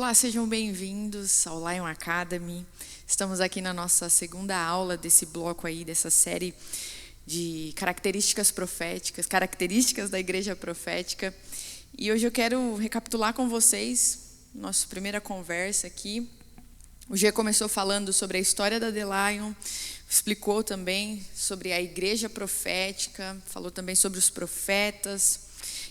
Olá, sejam bem-vindos ao Lion Academy. Estamos aqui na nossa segunda aula desse bloco aí, dessa série de características proféticas, características da igreja profética. E hoje eu quero recapitular com vocês nossa primeira conversa aqui. O G começou falando sobre a história da The Lion, explicou também sobre a igreja profética, falou também sobre os profetas.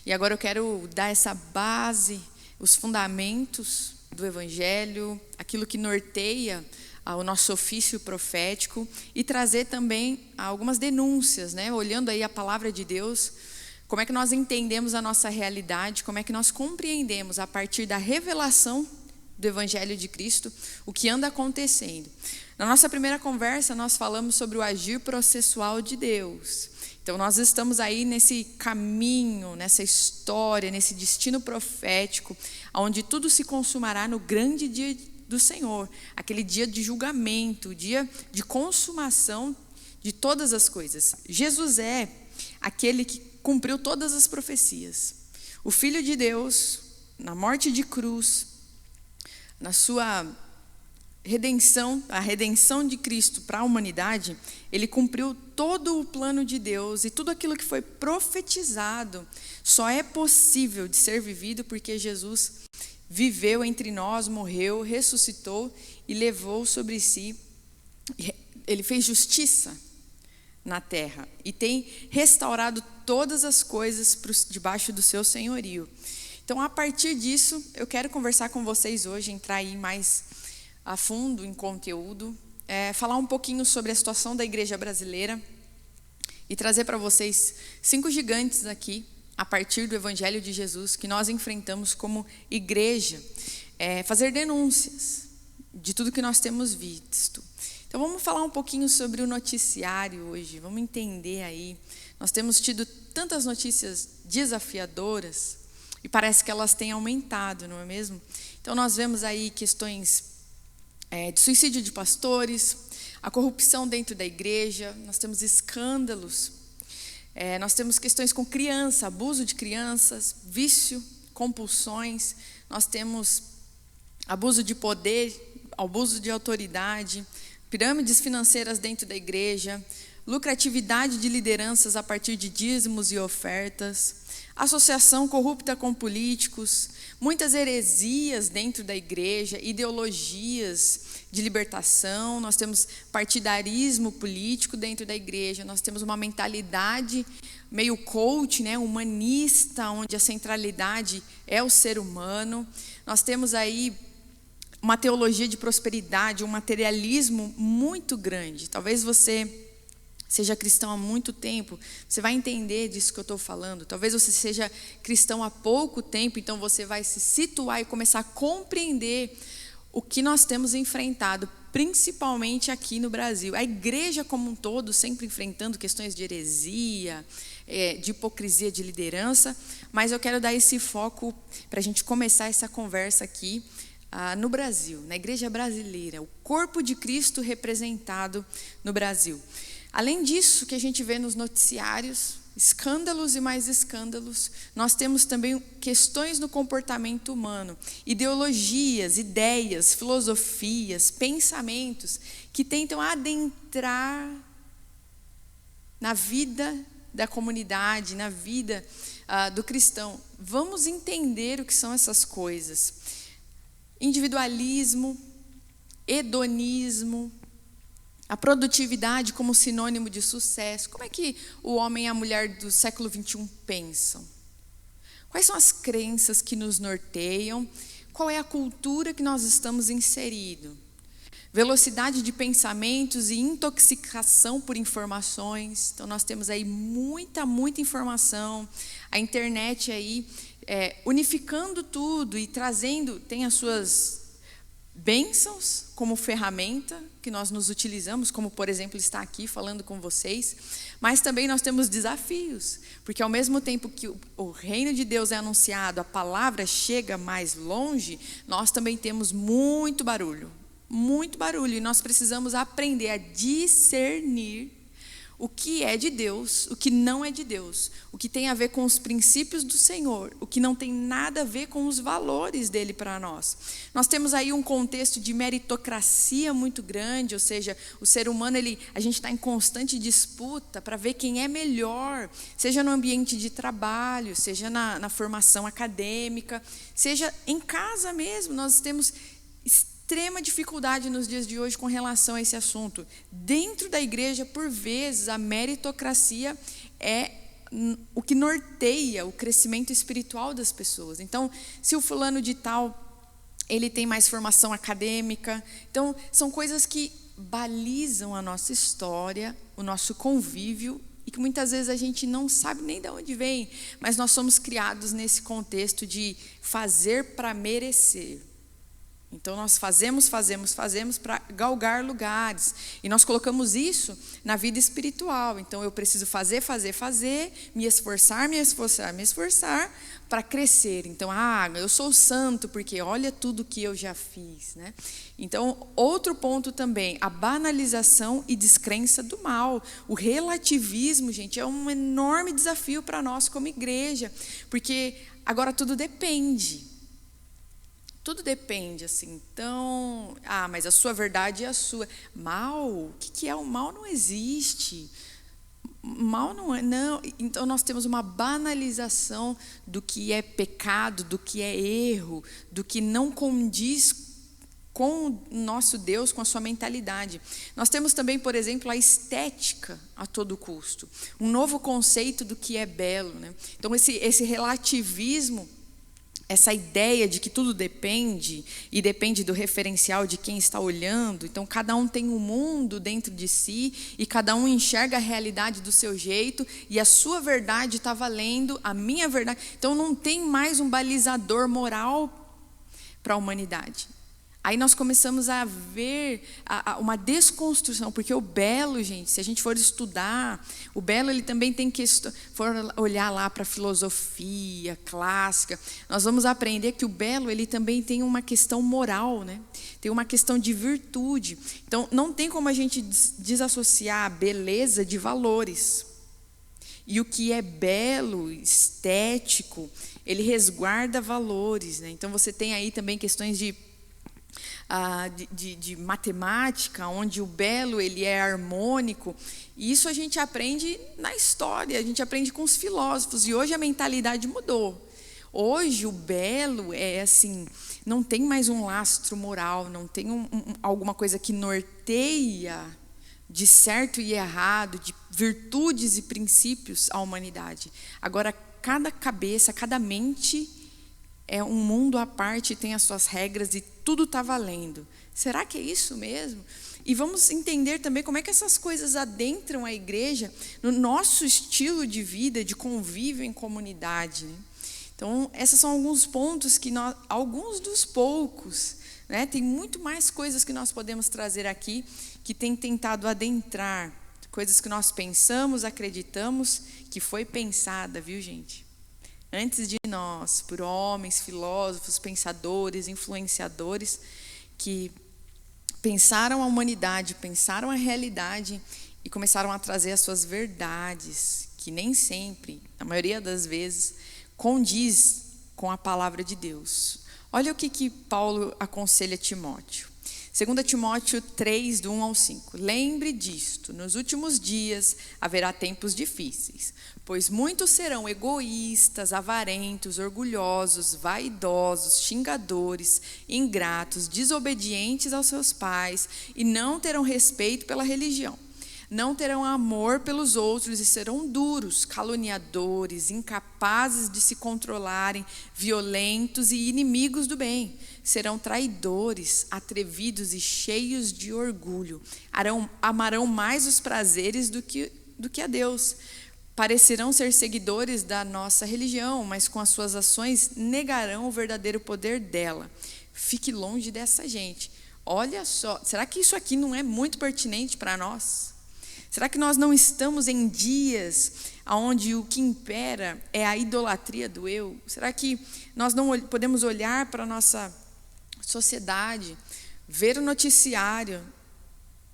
E agora eu quero dar essa base, os fundamentos do Evangelho, aquilo que norteia o nosso ofício profético e trazer também algumas denúncias, né? Olhando aí a palavra de Deus, como é que nós entendemos a nossa realidade, como é que nós compreendemos a partir da revelação do Evangelho de Cristo, o que anda acontecendo. Na nossa primeira conversa, nós falamos sobre o agir processual de Deus. Então, nós estamos aí nesse caminho, nessa história, nesse destino profético, onde tudo se consumará no grande dia do Senhor, aquele dia de julgamento, dia de consumação de todas as coisas. Jesus é aquele que cumpriu todas as profecias. O Filho de Deus, na morte de cruz, na sua redenção, a redenção de Cristo para a humanidade, ele cumpriu todo o plano de Deus e tudo aquilo que foi profetizado só é possível de ser vivido porque Jesus viveu entre nós, morreu, ressuscitou e levou sobre si, ele fez justiça na terra e tem restaurado todas as coisas debaixo do seu senhorio. Então, a partir disso, eu quero conversar com vocês hoje, entrar aí mais a fundo em conteúdo, falar um pouquinho sobre a situação da igreja brasileira e trazer para vocês 5 gigantes aqui, a partir do Evangelho de Jesus, que nós enfrentamos como igreja, fazer denúncias de tudo que nós temos visto. Então vamos falar um pouquinho sobre o noticiário hoje, vamos entender aí, nós temos tido tantas notícias desafiadoras e parece que elas têm aumentado, não é mesmo? Então nós vemos aí questões de suicídio de pastores, a corrupção dentro da igreja, nós temos escândalos, nós temos questões com criança, abuso de crianças, vício, compulsões, nós temos abuso de poder, abuso de autoridade, pirâmides financeiras dentro da igreja, lucratividade de lideranças a partir de dízimos e ofertas, associação corrupta com políticos, muitas heresias dentro da igreja, ideologias de libertação, nós temos partidarismo político dentro da igreja, nós temos uma mentalidade meio coach, né, humanista, onde a centralidade é o ser humano, nós temos aí uma teologia de prosperidade, um materialismo muito grande. Talvez você seja cristão há muito tempo, você vai entender disso que eu estou falando. Talvez você seja cristão há pouco tempo, então você vai se situar e começar a compreender o que nós temos enfrentado, principalmente aqui no Brasil. A igreja como um todo, sempre enfrentando questões de heresia, de hipocrisia de liderança, mas eu quero dar esse foco para a gente começar essa conversa aqui no Brasil, na igreja brasileira, o corpo de Cristo representado no Brasil. Além disso que a gente vê nos noticiários, escândalos e mais escândalos, nós temos também questões no comportamento humano, ideologias, ideias, filosofias, pensamentos que tentam adentrar na vida da comunidade, na vida do cristão. Vamos entender o que são essas coisas. Individualismo, hedonismo, a produtividade como sinônimo de sucesso. Como é que o homem e a mulher do século XXI pensam? Quais são as crenças que nos norteiam? Qual é a cultura que nós estamos inseridos? Velocidade de pensamentos e intoxicação por informações. Então nós temos aí muita informação. A internet aí unificando tudo e trazendo, tem as suas bênçãos como ferramenta que nós nos utilizamos, como por exemplo estar aqui falando com vocês, mas também nós temos desafios, porque ao mesmo tempo que o reino de Deus é anunciado, a palavra chega mais longe, nós também temos muito barulho, e nós precisamos aprender a discernir o que é de Deus, o que não é de Deus, o que tem a ver com os princípios do Senhor, o que não tem nada a ver com os valores dele para nós. Nós temos aí um contexto de meritocracia muito grande, ou seja, o ser humano, a gente está em constante disputa para ver quem é melhor, seja no ambiente de trabalho, seja na formação acadêmica, seja em casa mesmo. Nós temos extrema dificuldade nos dias de hoje com relação a esse assunto. Dentro da igreja, por vezes, a meritocracia é o que norteia o crescimento espiritual das pessoas. Então, se o fulano de tal, ele tem mais formação acadêmica, então são coisas que balizam a nossa história, o nosso convívio, e que muitas vezes a gente não sabe nem de onde vem, mas nós somos criados nesse contexto de fazer para merecer. Então nós fazemos para galgar lugares. E nós colocamos isso na vida espiritual. Então eu preciso fazer, me esforçar para crescer. Então, eu sou santo porque olha tudo que eu já fiz, né? Então, outro ponto também, a banalização e descrença do mal. O relativismo, gente, é um enorme desafio para nós como igreja, porque agora tudo depende. Tudo depende, assim. Então, mas a sua verdade é a sua. Mal, o que é o mal? Não existe. Mal não é, não. Então nós temos uma banalização do que é pecado, do que é erro, do que não condiz com o nosso Deus, com a sua mentalidade. Nós temos também, por exemplo, a estética a todo custo. Um novo conceito do que é belo, né? Então esse relativismo, essa ideia de que tudo depende, e depende do referencial de quem está olhando. Então, cada um tem um mundo dentro de si, e cada um enxerga a realidade do seu jeito, e a sua verdade está valendo, a minha verdade. Então, não tem mais um balizador moral para a humanidade. Aí nós começamos a ver uma desconstrução, porque o belo, gente, se a gente for estudar, o belo ele também tem que olhar lá para a filosofia clássica, nós vamos aprender que o belo ele também tem uma questão moral, né? Tem uma questão de virtude. Então não tem como a gente desassociar a beleza de valores. E o que é belo, estético, ele resguarda valores, né? Então você tem aí também questões de matemática, onde o belo ele é harmônico, e isso a gente aprende na história, a gente aprende com os filósofos, e hoje a mentalidade mudou. Hoje o belo é assim, não tem mais um lastro moral, não tem alguma coisa que norteia de certo e errado, de virtudes e princípios à humanidade. Agora, cada cabeça, cada mente é um mundo à parte, tem as suas regras e tudo está valendo. Será que é isso mesmo? E vamos entender também como é que essas coisas adentram a igreja no nosso estilo de vida, de convívio em comunidade, né? Então, esses são alguns pontos alguns dos poucos, né? Tem muito mais coisas que nós podemos trazer aqui que tem tentado adentrar, coisas que nós pensamos, acreditamos, que foi pensada, viu, gente? Antes de nós, por homens, filósofos, pensadores, influenciadores, que pensaram a humanidade, pensaram a realidade e começaram a trazer as suas verdades, que nem sempre, na maioria das vezes, condiz com a palavra de Deus. Olha o que Paulo aconselha Timóteo. 2 Timóteo 3, do 1 ao 5. Lembre disto, nos últimos dias haverá tempos difíceis, pois muitos serão egoístas, avarentos, orgulhosos, vaidosos, xingadores, ingratos, desobedientes aos seus pais e não terão respeito pela religião. Não terão amor pelos outros e serão duros, caluniadores, incapazes de se controlarem, violentos e inimigos do bem. Serão traidores, atrevidos e cheios de orgulho. Amarão mais os prazeres do que a Deus. Parecerão ser seguidores da nossa religião, mas com as suas ações negarão o verdadeiro poder dela. Fique longe dessa gente. Olha só, será que isso aqui não é muito pertinente para nós? Será que nós não estamos em dias onde o que impera é a idolatria do eu? Será que nós não podemos olhar para a nossa sociedade, ver o noticiário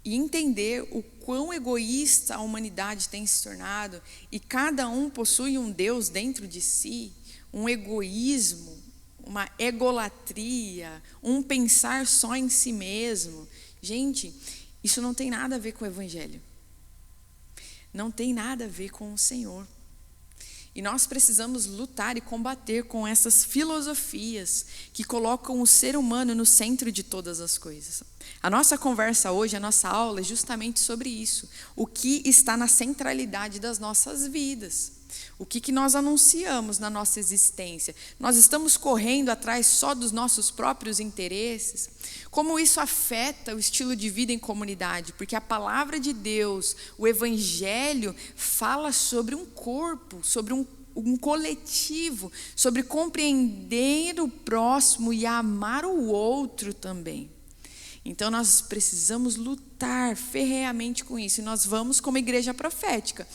e entender o quão egoísta a humanidade tem se tornado, e cada um possui um Deus dentro de si, um egoísmo, uma egolatria, um pensar só em si mesmo. Gente, isso não tem nada a ver com o Evangelho. Não tem nada a ver com o Senhor. E nós precisamos lutar e combater com essas filosofias que colocam o ser humano no centro de todas as coisas. A nossa conversa hoje, a nossa aula é justamente sobre isso. O que está na centralidade das nossas vidas. O que nós anunciamos na nossa existência? Nós estamos correndo atrás só dos nossos próprios interesses? Como isso afeta o estilo de vida em comunidade? Porque a palavra de Deus, o Evangelho, fala sobre um corpo, sobre um coletivo, sobre compreender o próximo e amar o outro também. Então nós precisamos lutar ferreamente com isso. E nós vamos, como igreja profética,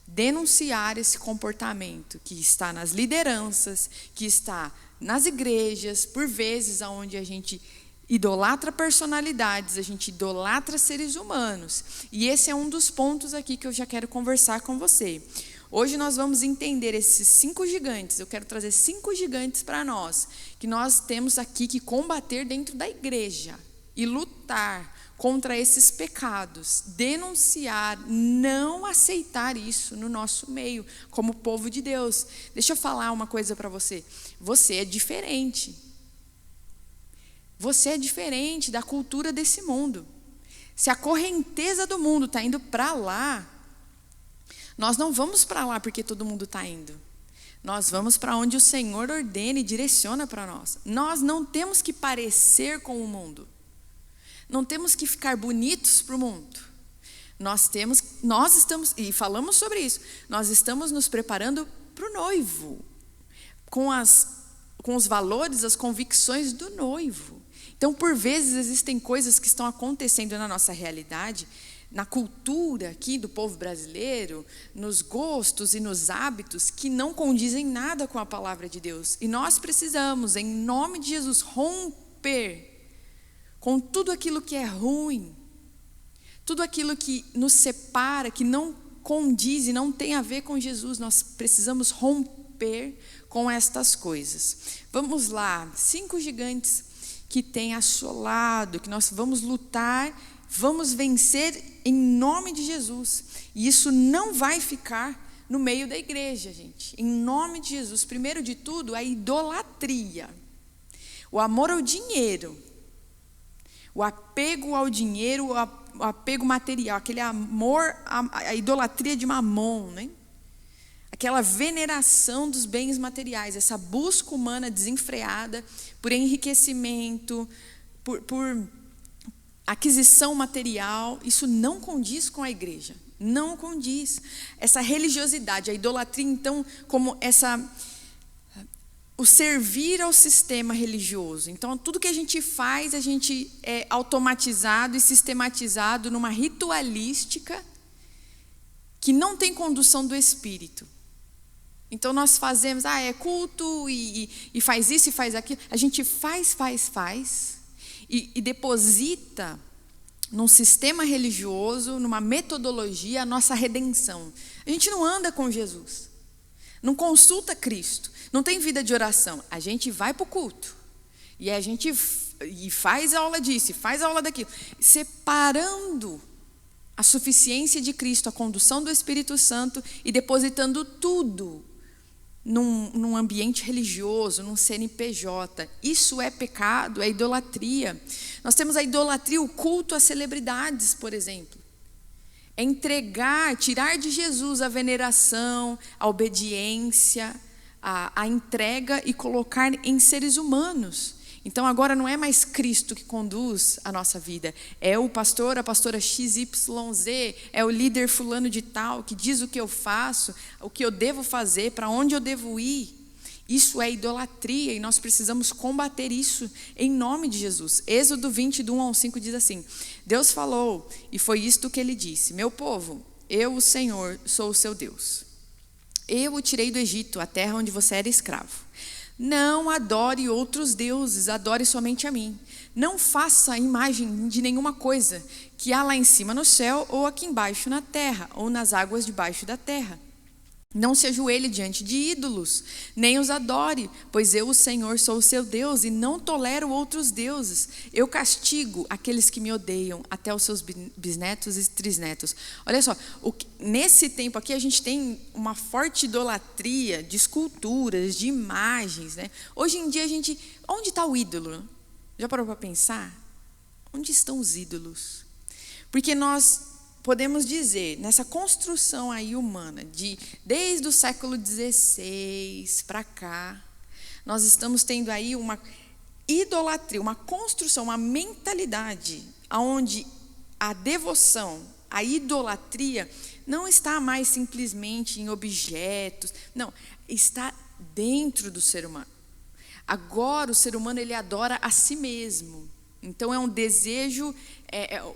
denunciar esse comportamento que está nas lideranças, que está nas igrejas, por vezes onde a gente idolatra personalidades, a gente idolatra seres humanos. E esse é um dos pontos aqui que eu já quero conversar com você. Hoje nós vamos entender esses 5 gigantes. Eu quero trazer 5 gigantes para nós, que nós temos aqui que combater dentro da igreja e lutar contra esses pecados, denunciar, não aceitar isso no nosso meio, como povo de Deus. Deixa eu falar uma coisa para você. Você é diferente. Você é diferente da cultura desse mundo. Se a correnteza do mundo está indo para lá, nós não vamos para lá porque todo mundo está indo. Nós vamos para onde o Senhor ordena e direciona para nós. Nós não temos que parecer com o mundo. Não temos que ficar bonitos para o mundo. Nós estamos, e falamos sobre isso, nós estamos nos preparando para o noivo, com os valores, as convicções do noivo. Então, por vezes, existem coisas que estão acontecendo na nossa realidade, na cultura aqui do povo brasileiro, nos gostos e nos hábitos, que não condizem nada com a palavra de Deus. E nós precisamos, em nome de Jesus, romper com tudo aquilo que é ruim, tudo aquilo que nos separa, que não condiz e não tem a ver com Jesus. Nós precisamos romper com estas coisas. Vamos lá, 5 gigantes que têm assolado, que nós vamos lutar, vamos vencer em nome de Jesus. E isso não vai ficar no meio da igreja, gente. Em nome de Jesus. Primeiro de tudo, a idolatria, o amor ao dinheiro, o apego ao dinheiro, o apego material, aquele amor, a idolatria de Mamon, né? Aquela veneração dos bens materiais, essa busca humana desenfreada por enriquecimento, por aquisição material. Isso não condiz com a igreja, não condiz. Essa religiosidade, a idolatria, então, como o servir ao sistema religioso. Então, tudo que a gente faz, a gente é automatizado e sistematizado numa ritualística que não tem condução do Espírito. Então, nós fazemos, é culto e faz isso e faz aquilo. A gente faz e deposita num sistema religioso, numa metodologia, a nossa redenção. A gente não anda com Jesus, não consulta Cristo, não tem vida de oração. A gente vai para o culto e a gente faz aula disso, faz aula daquilo, separando a suficiência de Cristo, a condução do Espírito Santo e depositando tudo num ambiente religioso, num CNPJ. Isso é pecado, é idolatria. Nós temos a idolatria, o culto às celebridades, por exemplo. É entregar, tirar de Jesus a veneração, a obediência, a entrega e colocar em seres humanos. Então agora não é mais Cristo que conduz a nossa vida, é o pastor, a pastora XYZ, é o líder fulano de tal que diz o que eu faço, o que eu devo fazer, para onde eu devo ir. Isso é idolatria e nós precisamos combater isso em nome de Jesus. Êxodo 20, do 1 ao 5 diz assim: Deus falou e foi isto que ele disse: meu povo, eu, o Senhor, sou o seu Deus. Eu o tirei do Egito, a terra onde você era escravo. Não adore outros deuses, adore somente a mim. Não faça imagem de nenhuma coisa que há lá em cima no céu, ou aqui embaixo na terra, ou nas águas debaixo da terra. Não se ajoelhe diante de ídolos, nem os adore, pois eu, o Senhor, sou o seu Deus e não tolero outros deuses. Eu castigo aqueles que me odeiam, até os seus bisnetos e trisnetos. Olha só, nesse tempo aqui a gente tem uma forte idolatria de esculturas, de imagens, né? Hoje em dia onde está o ídolo? Já parou para pensar? Onde estão os ídolos? Porque nós podemos dizer, nessa construção aí humana, desde o século XVI para cá, nós estamos tendo aí uma idolatria, uma construção, uma mentalidade, onde a devoção, a idolatria, não está mais simplesmente em objetos, não, está dentro do ser humano. Agora o ser humano ele adora a si mesmo. Então é um desejo,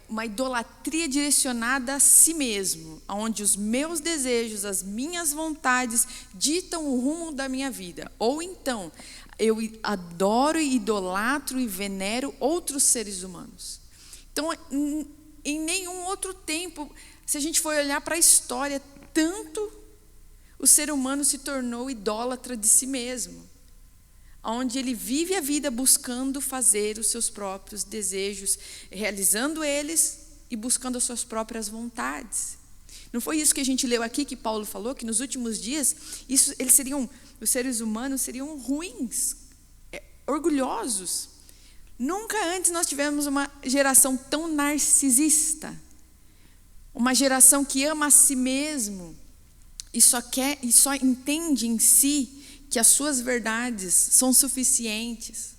uma idolatria direcionada a si mesmo, onde os meus desejos, as minhas vontades ditam o rumo da minha vida. Ou então, eu adoro, idolatro e venero outros seres humanos. Então, em nenhum outro tempo, se a gente for olhar para a história, tanto o ser humano se tornou idólatra de si mesmo, onde ele vive a vida buscando fazer os seus próprios desejos, realizando eles e buscando as suas próprias vontades. Não foi isso que a gente leu aqui, que Paulo falou, que nos últimos dias, os seres humanos seriam ruins, orgulhosos. Nunca antes nós tivemos uma geração tão narcisista, uma geração que ama a si mesmo e só entende em si que as suas verdades são suficientes,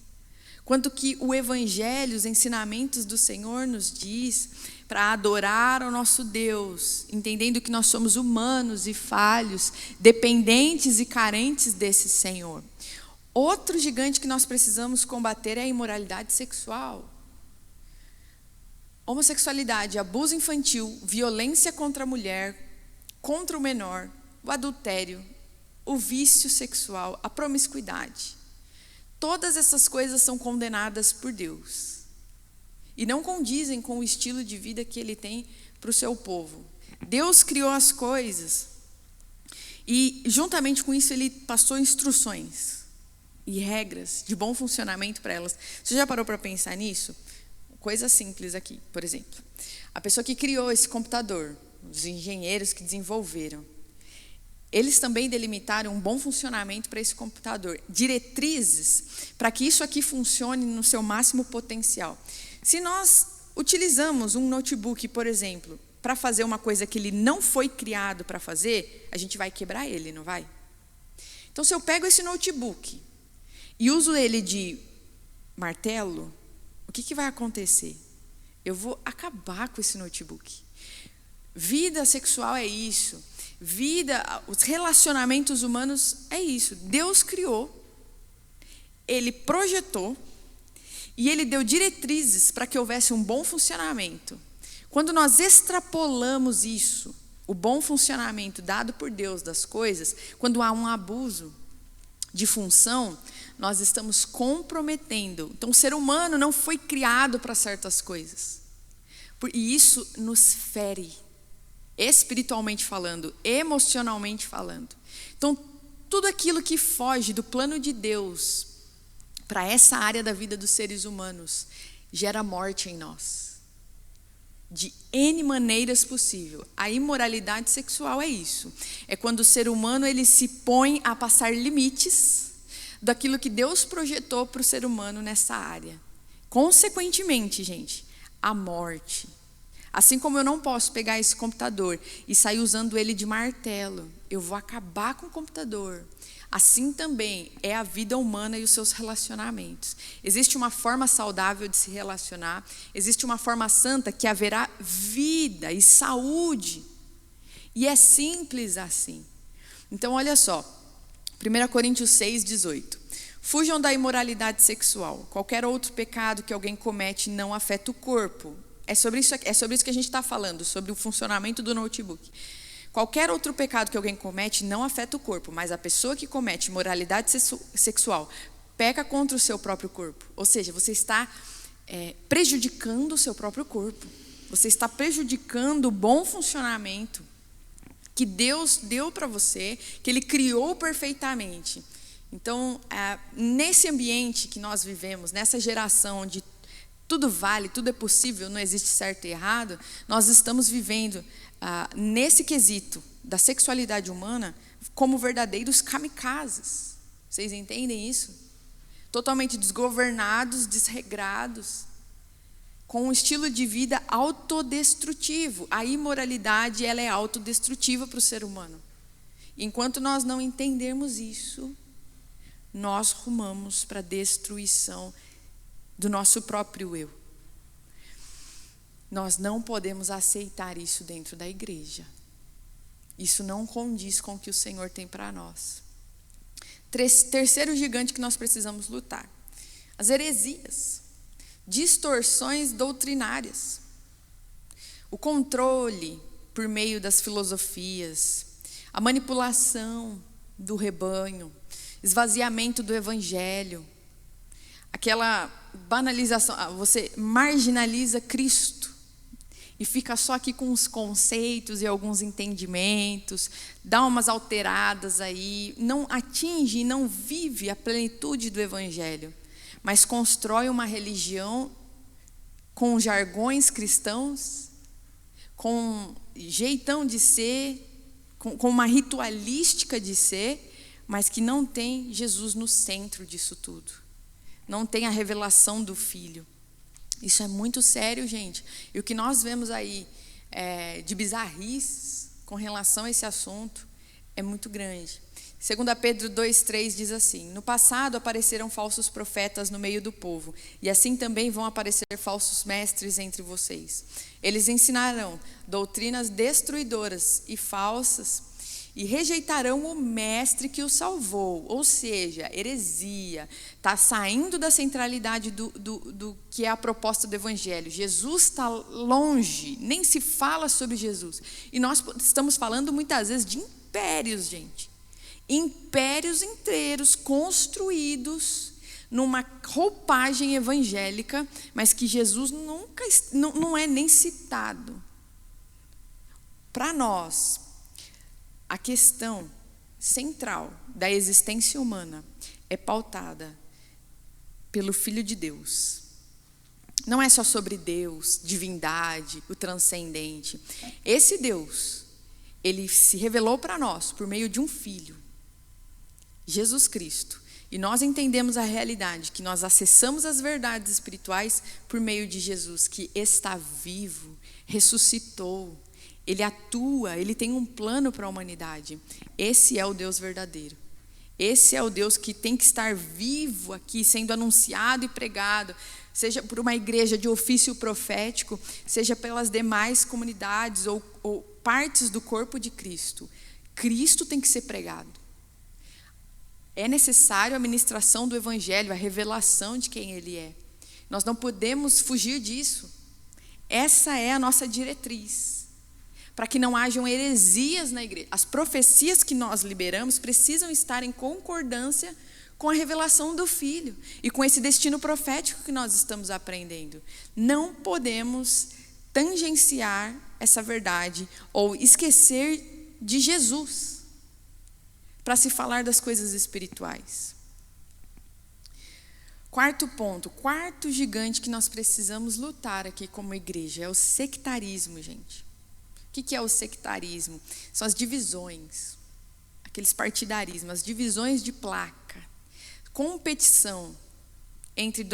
quanto que o Evangelho, os ensinamentos do Senhor nos diz para adorar ao nosso Deus, entendendo que nós somos humanos e falhos, dependentes e carentes desse Senhor. Outro gigante que nós precisamos combater é a imoralidade sexual. Homossexualidade, abuso infantil, violência contra a mulher, contra o menor, o adultério, o vício sexual, a promiscuidade. Todas essas coisas são condenadas por Deus e não condizem com o estilo de vida que Ele tem para o seu povo. Deus criou as coisas e, juntamente com isso, Ele passou instruções e regras de bom funcionamento para elas. Você já parou para pensar nisso? Coisa simples aqui, por exemplo. A pessoa que criou esse computador, os engenheiros que desenvolveram, eles também delimitaram um bom funcionamento para esse computador, diretrizes para que isso aqui funcione no seu máximo potencial. Se nós utilizamos um notebook, por exemplo, para fazer uma coisa que ele não foi criado para fazer, a gente vai quebrar ele, não vai? Então, se eu pego esse notebook e uso ele de martelo, o que vai acontecer? Eu vou acabar com esse notebook. Vida sexual é isso. Os relacionamentos humanos é isso. Deus criou, Ele projetou e Ele deu diretrizes para que houvesse um bom funcionamento. Quando nós extrapolamos isso, o bom funcionamento dado por Deus das coisas, quando há um abuso de função, nós estamos comprometendo. Então, o ser humano não foi criado para certas coisas. E isso nos fere. Espiritualmente falando, emocionalmente falando. Então, tudo aquilo que foge do plano de Deus para essa área da vida dos seres humanos gera morte em nós. De N maneiras possível. A imoralidade sexual é isso. É quando o ser humano ele se põe a passar limites daquilo que Deus projetou para o ser humano nessa área. Consequentemente, gente, a morte. Assim como eu não posso pegar esse computador e sair usando ele de martelo, eu vou acabar com o computador. Assim também é a vida humana e os seus relacionamentos. Existe uma forma saudável de se relacionar, existe uma forma santa que haverá vida e saúde. E é simples assim. Então, olha só, 1 Coríntios 6:18. Fujam da imoralidade sexual. Qualquer outro pecado que alguém comete não afeta o corpo. É sobre isso que a gente está falando, sobre o funcionamento do notebook. Qualquer outro pecado que alguém comete não afeta o corpo, mas a pessoa que comete imoralidade sexual peca contra o seu próprio corpo. Ou seja, você está prejudicando o seu próprio corpo. Você está prejudicando o bom funcionamento que Deus deu para você, que Ele criou perfeitamente. Então, nesse ambiente que nós vivemos, nessa geração onde tudo vale, tudo é possível, não existe certo e errado, nós estamos vivendo nesse quesito da sexualidade humana como verdadeiros kamikazes. Vocês entendem isso? Totalmente desgovernados, desregrados, com um estilo de vida autodestrutivo. A imoralidade, ela é autodestrutiva para o ser humano. Enquanto nós não entendermos isso, nós rumamos para a destruição do nosso próprio eu. Nós não podemos aceitar isso dentro da igreja. Isso não condiz com o que o Senhor tem para nós. Terceiro gigante que nós precisamos lutar: as heresias, distorções doutrinárias, o controle por meio das filosofias, a manipulação do rebanho, esvaziamento do evangelho, aquela banalização, você marginaliza Cristo e fica só aqui com os conceitos e alguns entendimentos, dá umas alteradas aí, não atinge e não vive a plenitude do evangelho, mas constrói uma religião com jargões cristãos, com jeitão de ser, com uma ritualística de ser, mas que não tem Jesus no centro disso tudo. Não tem a revelação do Filho. Isso é muito sério, gente. E o que nós vemos aí de bizarrices com relação a esse assunto é muito grande. 2 Pedro 2,3 diz assim: no passado apareceram falsos profetas no meio do povo, e assim também vão aparecer falsos mestres entre vocês. Eles ensinarão doutrinas destruidoras e falsas, e rejeitarão o mestre que o salvou. Ou seja, heresia, está saindo da centralidade do que é a proposta do evangelho. Jesus está longe, nem se fala sobre Jesus. E nós estamos falando muitas vezes de impérios, gente. Impérios inteiros construídos numa roupagem evangélica, mas que Jesus nunca não é nem citado. Para nós, a questão central da existência humana é pautada pelo Filho de Deus. Não é só sobre Deus, divindade, o transcendente. Esse Deus, ele se revelou para nós por meio de um Filho, Jesus Cristo. E nós entendemos a realidade, que nós acessamos as verdades espirituais por meio de Jesus, que está vivo, ressuscitou. Ele atua, ele tem um plano para a humanidade. Esse é o Deus verdadeiro. Esse é o Deus que tem que estar vivo aqui, sendo anunciado e pregado, seja por uma igreja de ofício profético, seja pelas demais comunidades ou partes do corpo de Cristo. Cristo tem que ser pregado. É necessário a ministração do evangelho, a revelação de quem ele é. Nós não podemos fugir disso. Essa é a nossa diretriz. Para que não hajam heresias na igreja. As profecias que nós liberamos precisam estar em concordância com a revelação do Filho e com esse destino profético que nós estamos aprendendo. Não podemos tangenciar essa verdade ou esquecer de Jesus para se falar das coisas espirituais. Quarto ponto, quarto gigante que nós precisamos lutar aqui como igreja é o sectarismo, gente. O que é o sectarismo? São as divisões, aqueles partidarismos, as divisões de placa, competição entre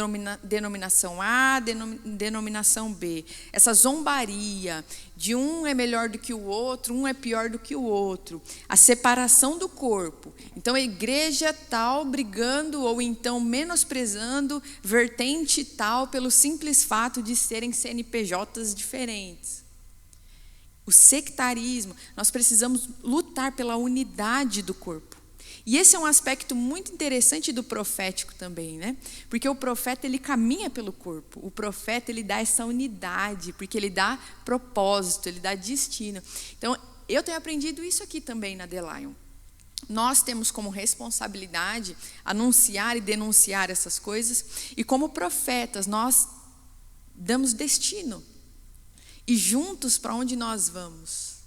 denominação A e denominação B, essa zombaria de um é melhor do que o outro, um é pior do que o outro, a separação do corpo. Então a igreja tal brigando ou então menosprezando vertente tal pelo simples fato de serem CNPJs diferentes. O sectarismo, nós precisamos lutar pela unidade do corpo. E esse é um aspecto muito interessante do profético também, né? Porque o profeta, ele caminha pelo corpo. O profeta, ele dá essa unidade, porque ele dá propósito, ele dá destino. Então, eu tenho aprendido isso aqui também na The Lion. Nós temos como responsabilidade anunciar e denunciar essas coisas, e como profetas nós damos destino. E juntos, para onde nós vamos?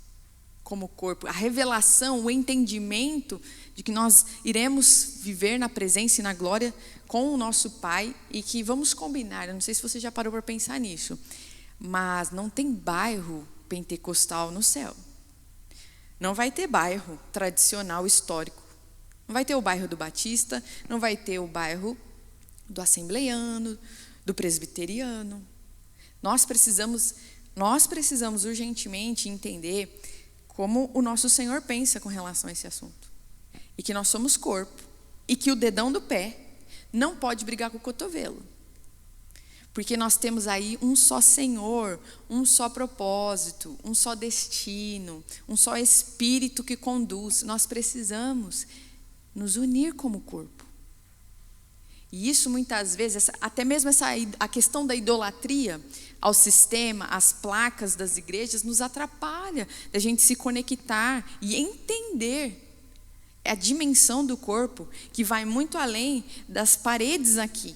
Como corpo, a revelação, o entendimento de que nós iremos viver na presença e na glória com o nosso Pai, e que vamos combinar, eu não sei se você já parou para pensar nisso, mas não tem bairro pentecostal no céu. Não vai ter bairro tradicional histórico. Não vai ter o bairro do Batista, não vai ter o bairro do Assembleiano, do Presbiteriano. Nós precisamos urgentemente entender como o nosso Senhor pensa com relação a esse assunto. E que nós somos corpo. E que o dedão do pé não pode brigar com o cotovelo. Porque nós temos aí um só Senhor, um só propósito, um só destino, um só Espírito que conduz. Nós precisamos nos unir como corpo. E isso muitas vezes, até mesmo a questão da idolatria ao sistema, às placas das igrejas, nos atrapalha da gente se conectar e entender a dimensão do corpo que vai muito além das paredes aqui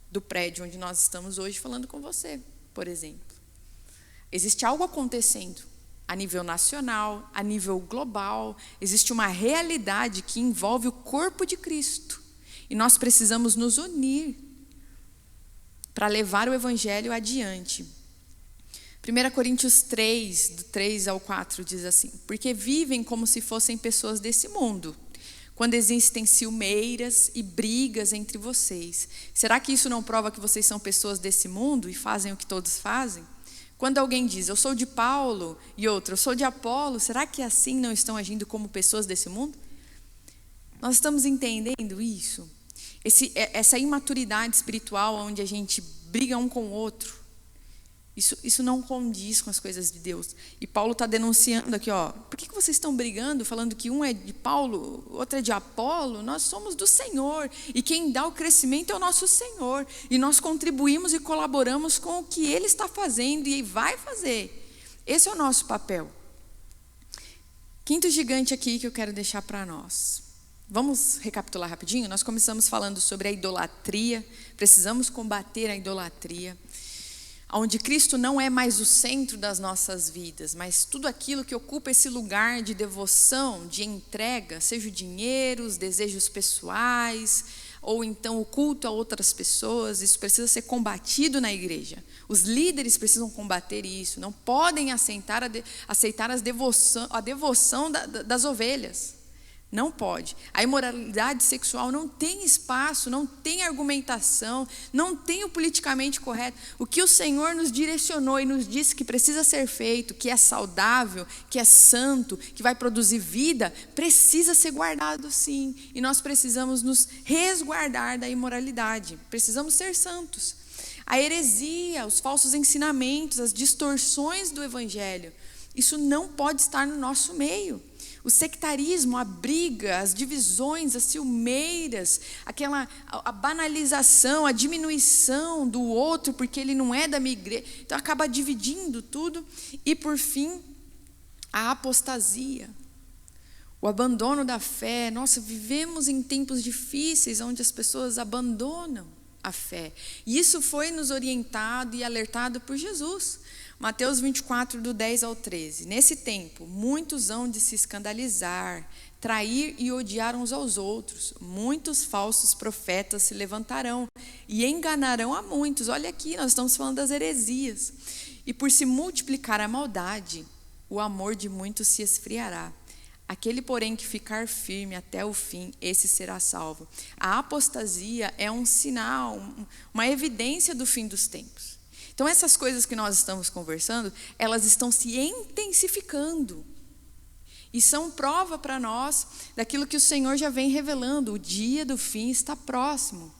do prédio onde nós estamos hoje falando com você, por exemplo. Existe algo acontecendo a nível nacional, a nível global, existe uma realidade que envolve o corpo de Cristo. E nós precisamos nos unir para levar o Evangelho adiante. 1 Coríntios 3, do 3 ao 4, diz assim: porque vivem como se fossem pessoas desse mundo, quando existem ciumeiras e brigas entre vocês. Será que isso não prova que vocês são pessoas desse mundo e fazem o que todos fazem? Quando alguém diz, eu sou de Paulo, e outro, eu sou de Apolo, será que assim não estão agindo como pessoas desse mundo? Nós estamos entendendo isso? Essa imaturidade espiritual onde a gente briga um com o outro, isso não condiz com as coisas de Deus. E Paulo está denunciando aqui, por que vocês estão brigando, falando que um é de Paulo, outro é de Apolo? Nós somos do Senhor, e quem dá o crescimento é o nosso Senhor, e nós contribuímos e colaboramos com o que Ele está fazendo e vai fazer. Esse é o nosso papel. Quinto gigante aqui que eu quero deixar para nós. Vamos recapitular rapidinho? Nós começamos falando sobre a idolatria, precisamos combater a idolatria, onde Cristo não é mais o centro das nossas vidas, mas tudo aquilo que ocupa esse lugar de devoção, de entrega, seja o dinheiro, os desejos pessoais, ou então o culto a outras pessoas, isso precisa ser combatido na igreja. Os líderes precisam combater isso, não podem aceitar a devoção das ovelhas. Não pode. A imoralidade sexual não tem espaço, não tem argumentação, não tem o politicamente correto. O que o Senhor nos direcionou e nos disse que precisa ser feito, que é saudável, que é santo, que vai produzir vida, precisa ser guardado sim. E nós precisamos nos resguardar da imoralidade. Precisamos ser santos. A heresia, os falsos ensinamentos, as distorções do Evangelho, isso não pode estar no nosso meio. O sectarismo, a briga, as divisões, as ciumeiras, a banalização, a diminuição do outro porque ele não é da minha igreja. Então acaba dividindo tudo. E por fim, a apostasia, o abandono da fé. Nossa, vivemos em tempos difíceis onde as pessoas abandonam a fé. E isso foi nos orientado e alertado por Jesus. Mateus 24, do 10 ao 13. Nesse tempo, muitos hão de se escandalizar, trair e odiar uns aos outros. Muitos falsos profetas se levantarão e enganarão a muitos. Olha aqui, nós estamos falando das heresias. E por se multiplicar a maldade, o amor de muitos se esfriará. Aquele, porém, que ficar firme até o fim, esse será salvo. A apostasia é um sinal, uma evidência do fim dos tempos. Então, essas coisas que nós estamos conversando, elas estão se intensificando. E são prova para nós daquilo que o Senhor já vem revelando. O dia do fim está próximo.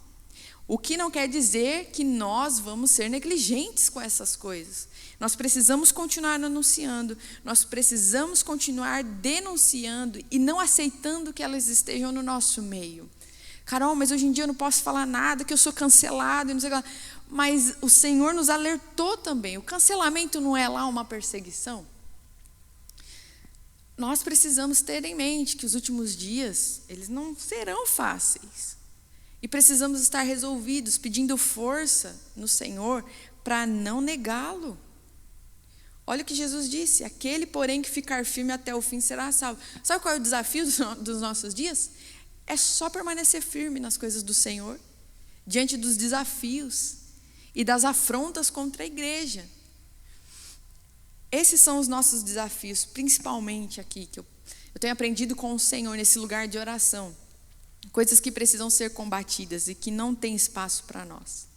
O que não quer dizer que nós vamos ser negligentes com essas coisas. Nós precisamos continuar anunciando. Nós precisamos continuar denunciando e não aceitando que elas estejam no nosso meio. Carol, mas hoje em dia eu não posso falar nada, que eu sou cancelado e não sei o que lá. Mas o Senhor nos alertou também. O cancelamento não é lá uma perseguição? nós precisamos ter em mente que os últimos dias, eles não serão fáceis. E precisamos estar resolvidos, pedindo força no Senhor para não negá-lo. Olha o que Jesus disse: aquele, porém, que ficar firme até o fim será salvo. Sabe qual é o desafio dos nossos dias? É só permanecer firme nas coisas do Senhor, diante dos desafios e das afrontas contra a igreja. Esses são os nossos desafios, principalmente aqui, que eu tenho aprendido com o Senhor nesse lugar de oração. Coisas que precisam ser combatidas e que não tem espaço para nós.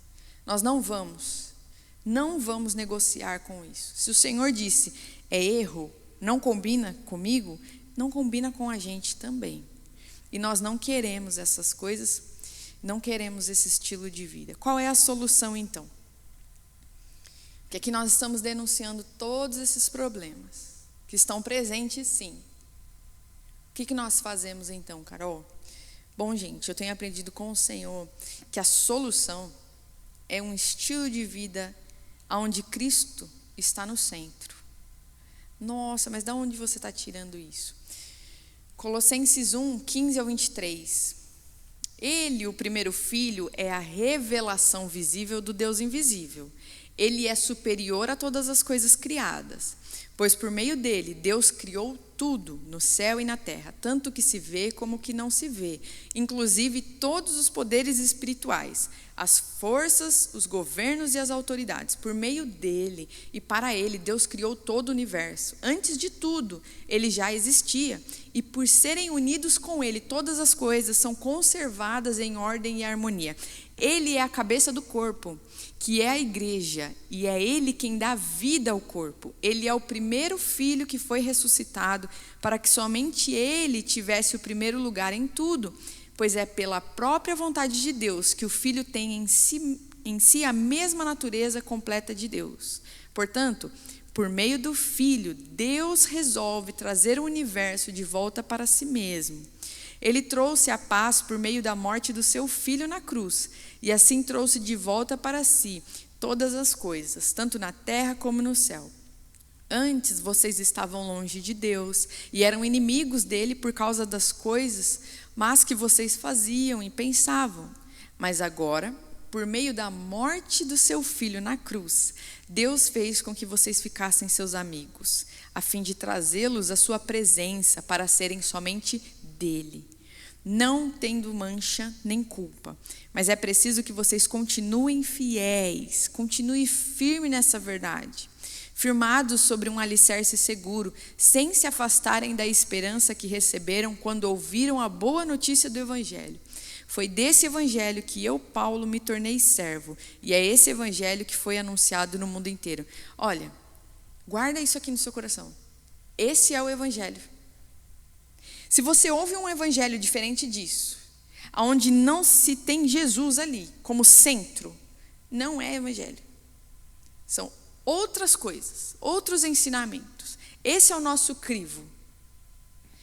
Nós não vamos negociar com isso. Se o Senhor disse, é erro, não combina comigo, não combina com a gente também. E nós não queremos essas coisas, não queremos esse estilo de vida. Qual é a solução então? Porque aqui nós estamos denunciando todos esses problemas, que estão presentes sim. O que nós fazemos então, Carol? Bom, gente, eu tenho aprendido com o Senhor que a solução é um estilo de vida onde Cristo está no centro. Nossa, mas de onde você está tirando isso? Colossenses 1, 15 ao 23. Ele, o primeiro filho, é a revelação visível do Deus invisível. Ele é superior a todas as coisas criadas, pois por meio dele Deus criou tudo no céu e na terra, tanto o que se vê como o que não se vê, inclusive todos os poderes espirituais, as forças, os governos e as autoridades. Por meio dele e para ele Deus criou todo o universo. Antes de tudo, ele já existia, e por serem unidos com ele, todas as coisas são conservadas em ordem e harmonia. Ele é a cabeça do corpo, que é a igreja, e é ele quem dá vida ao corpo. Ele é o primeiro filho que foi ressuscitado, para que somente ele tivesse o primeiro lugar em tudo, pois é pela própria vontade de Deus que o filho tem em si a mesma natureza completa de Deus. Portanto, por meio do filho, Deus resolve trazer o universo de volta para si mesmo. Ele trouxe a paz por meio da morte do seu filho na cruz, e assim trouxe de volta para si todas as coisas, tanto na terra como no céu. Antes vocês estavam longe de Deus e eram inimigos dele por causa das coisas más que vocês faziam e pensavam. Mas agora, por meio da morte do seu filho na cruz, Deus fez com que vocês ficassem seus amigos, a fim de trazê-los à sua presença para serem somente dele, não tendo mancha nem culpa. Mas é preciso que vocês continuem fiéis, continuem firmes nessa verdade, firmados sobre um alicerce seguro, sem se afastarem da esperança que receberam quando ouviram a boa notícia do Evangelho. Foi desse Evangelho que eu, Paulo, me tornei servo, e é esse Evangelho que foi anunciado no mundo inteiro. Olha, guarda isso aqui no seu coração. Esse é o Evangelho. Se você ouve um Evangelho diferente disso, onde não se tem Jesus ali como centro, não é Evangelho. São outras coisas, outros ensinamentos. Esse é o nosso crivo.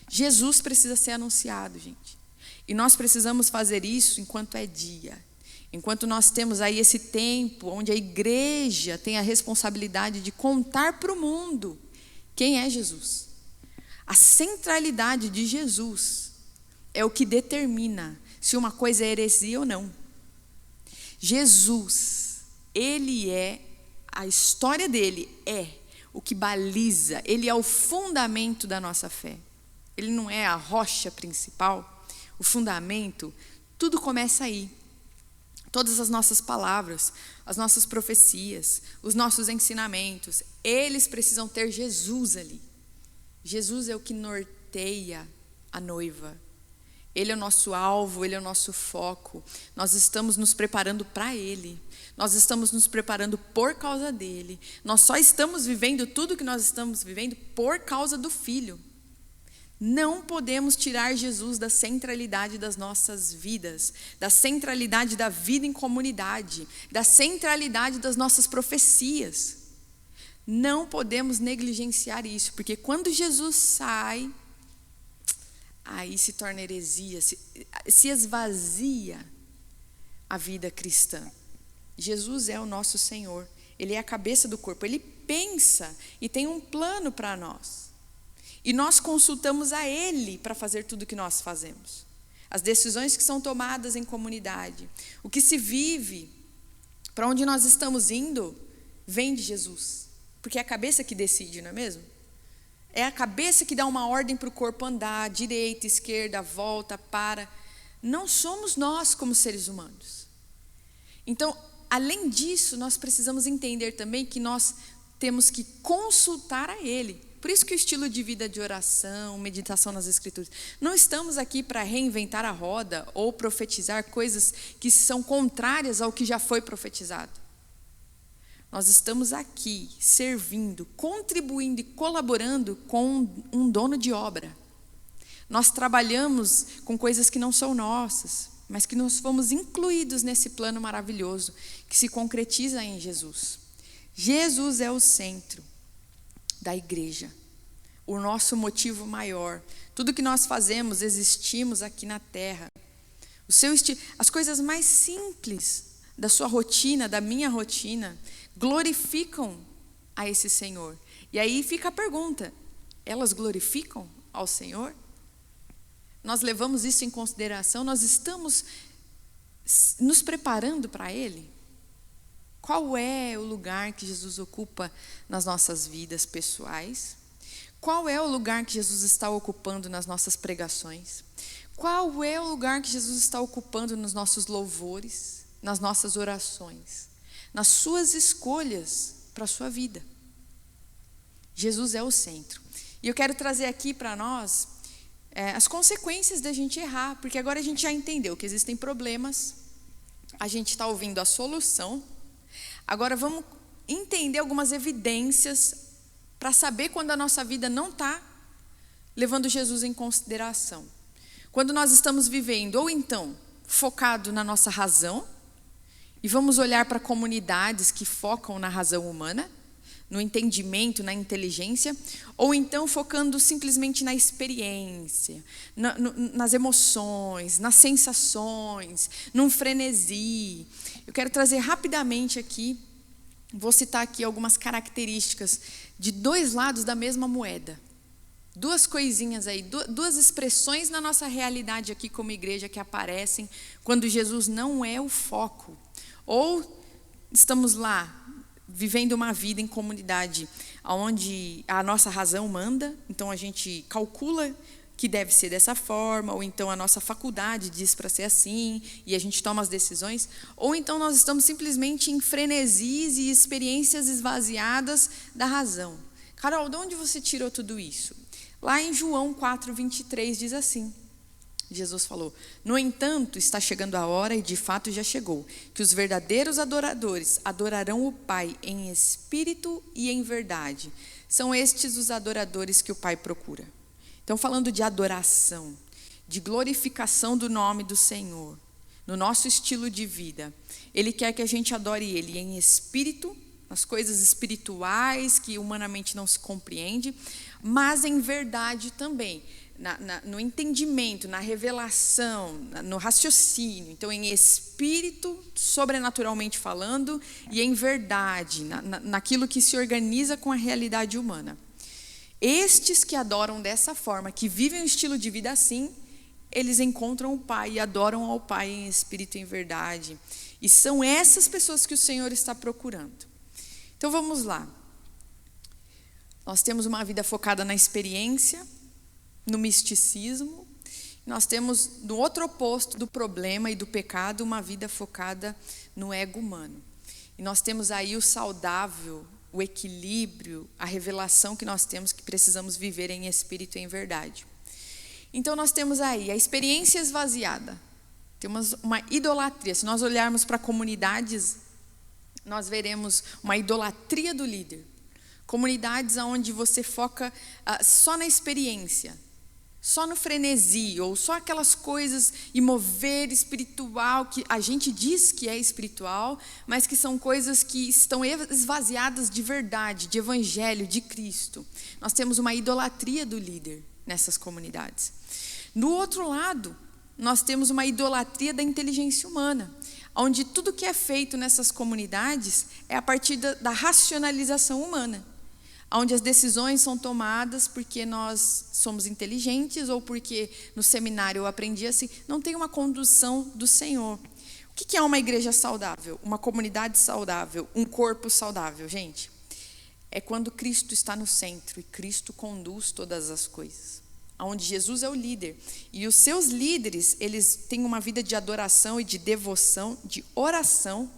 Jesus precisa ser anunciado, gente. E nós precisamos fazer isso enquanto é dia. Enquanto nós temos aí esse tempo onde a igreja tem a responsabilidade de contar para o mundo quem é Jesus. A centralidade de Jesus é o que determina se uma coisa é heresia ou não. Jesus, ele é, a história dele é o que baliza, ele é o fundamento da nossa fé. Ele não é a rocha principal, o fundamento, tudo começa aí. Todas as nossas palavras, as nossas profecias, os nossos ensinamentos, eles precisam ter Jesus ali. Jesus é o que norteia a noiva. Ele é o nosso alvo, ele é o nosso foco. Nós estamos nos preparando para ele. Nós estamos nos preparando por causa dele. Nós só estamos vivendo tudo que nós estamos vivendo por causa do Filho. Não podemos tirar Jesus da centralidade das nossas vidas, da centralidade da vida em comunidade, da centralidade das nossas profecias. Não podemos negligenciar isso, porque quando Jesus sai, aí se torna heresia, se esvazia a vida cristã. Jesus é o nosso Senhor, ele é a cabeça do corpo, ele pensa e tem um plano para nós. E nós consultamos a Ele para fazer tudo o que nós fazemos. As decisões que são tomadas em comunidade, o que se vive, para onde nós estamos indo, vem de Jesus. Porque é a cabeça que decide, não é mesmo? É a cabeça que dá uma ordem para o corpo andar, direita, esquerda, volta, para. Não somos nós como seres humanos. Então, além disso, nós precisamos entender também que nós temos que consultar a Ele. Por isso que o estilo de vida de oração, meditação nas Escrituras. Não estamos aqui para reinventar a roda ou profetizar coisas que são contrárias ao que já foi profetizado. Nós estamos aqui servindo, contribuindo e colaborando com um dono de obra. Nós trabalhamos com coisas que não são nossas, mas que nós fomos incluídos nesse plano maravilhoso que se concretiza em Jesus. Jesus é o centro da igreja, o nosso motivo maior. Tudo que nós fazemos, existimos aqui na terra. As coisas mais simples da sua rotina, da minha rotina, glorificam a esse Senhor. E aí fica a pergunta: elas glorificam ao Senhor? Nós levamos isso em consideração? Nós estamos nos preparando para Ele? Qual é o lugar que Jesus ocupa nas nossas vidas pessoais? Qual é o lugar que Jesus está ocupando nas nossas pregações? Qual é o lugar que Jesus está ocupando nos nossos louvores, nas nossas orações, nas suas escolhas para a sua vida? Jesus é o centro. E eu quero trazer aqui para nós as consequências da gente errar, porque agora a gente já entendeu que existem problemas, a gente está ouvindo a solução. Agora vamos entender algumas evidências para saber quando a nossa vida não está levando Jesus em consideração. Quando nós estamos vivendo, ou então, focado na nossa razão, e vamos olhar para comunidades que focam na razão humana, no entendimento, na inteligência, ou então focando simplesmente na experiência, nas emoções, nas sensações, num frenesi. Eu quero trazer rapidamente aqui, vou citar aqui algumas características de dois lados da mesma moeda. Duas coisinhas aí, duas expressões na nossa realidade aqui como igreja que aparecem quando Jesus não é o foco. Ou estamos lá, vivendo uma vida em comunidade onde a nossa razão manda, então a gente calcula que deve ser dessa forma, ou então a nossa faculdade diz para ser assim, e a gente toma as decisões, ou então nós estamos simplesmente em frenesis e experiências esvaziadas da razão. Carol, de onde você tirou tudo isso? Lá em João 4:23 diz assim, Jesus falou: no entanto, está chegando a hora, e de fato já chegou, que os verdadeiros adoradores adorarão o Pai em espírito e em verdade. São estes os adoradores que o Pai procura. Então, falando de adoração, de glorificação do nome do Senhor, no nosso estilo de vida, Ele quer que a gente adore Ele em espírito, nas coisas espirituais que humanamente não se compreende, mas em verdade também. No entendimento, na revelação, no raciocínio. Então, em espírito, sobrenaturalmente falando, e em verdade, naquilo que se organiza com a realidade humana. Estes que adoram dessa forma, que vivem um estilo de vida assim, eles encontram o Pai e adoram ao Pai em espírito e em verdade. E são essas pessoas que o Senhor está procurando. Então, vamos lá. Nós temos uma vida focada na experiência, no misticismo. Nós temos, do outro oposto do problema e do pecado, uma vida focada no ego humano. E nós temos aí o saudável, o equilíbrio, a revelação que nós temos, que precisamos viver em espírito e em verdade. Então nós temos aí a experiência esvaziada. Temos uma idolatria. Se nós olharmos para comunidades, nós veremos uma idolatria do líder. Comunidades onde você foca só na experiência, só no frenesi, ou só aquelas coisas e mover espiritual, que a gente diz que é espiritual, mas que são coisas que estão esvaziadas de verdade, de evangelho, de Cristo. Nós temos uma idolatria do líder nessas comunidades. Do outro lado, nós temos uma idolatria da inteligência humana, onde tudo que é feito nessas comunidades é a partir da racionalização humana. onde as decisões são tomadas porque nós somos inteligentes ou porque no seminário eu aprendi assim, não tem uma condução do Senhor. O que é uma igreja saudável? Uma comunidade saudável, um corpo saudável, gente? É quando Cristo está no centro e Cristo conduz todas as coisas. Onde Jesus é o líder. E os seus líderes, eles têm uma vida de adoração e de devoção, de oração,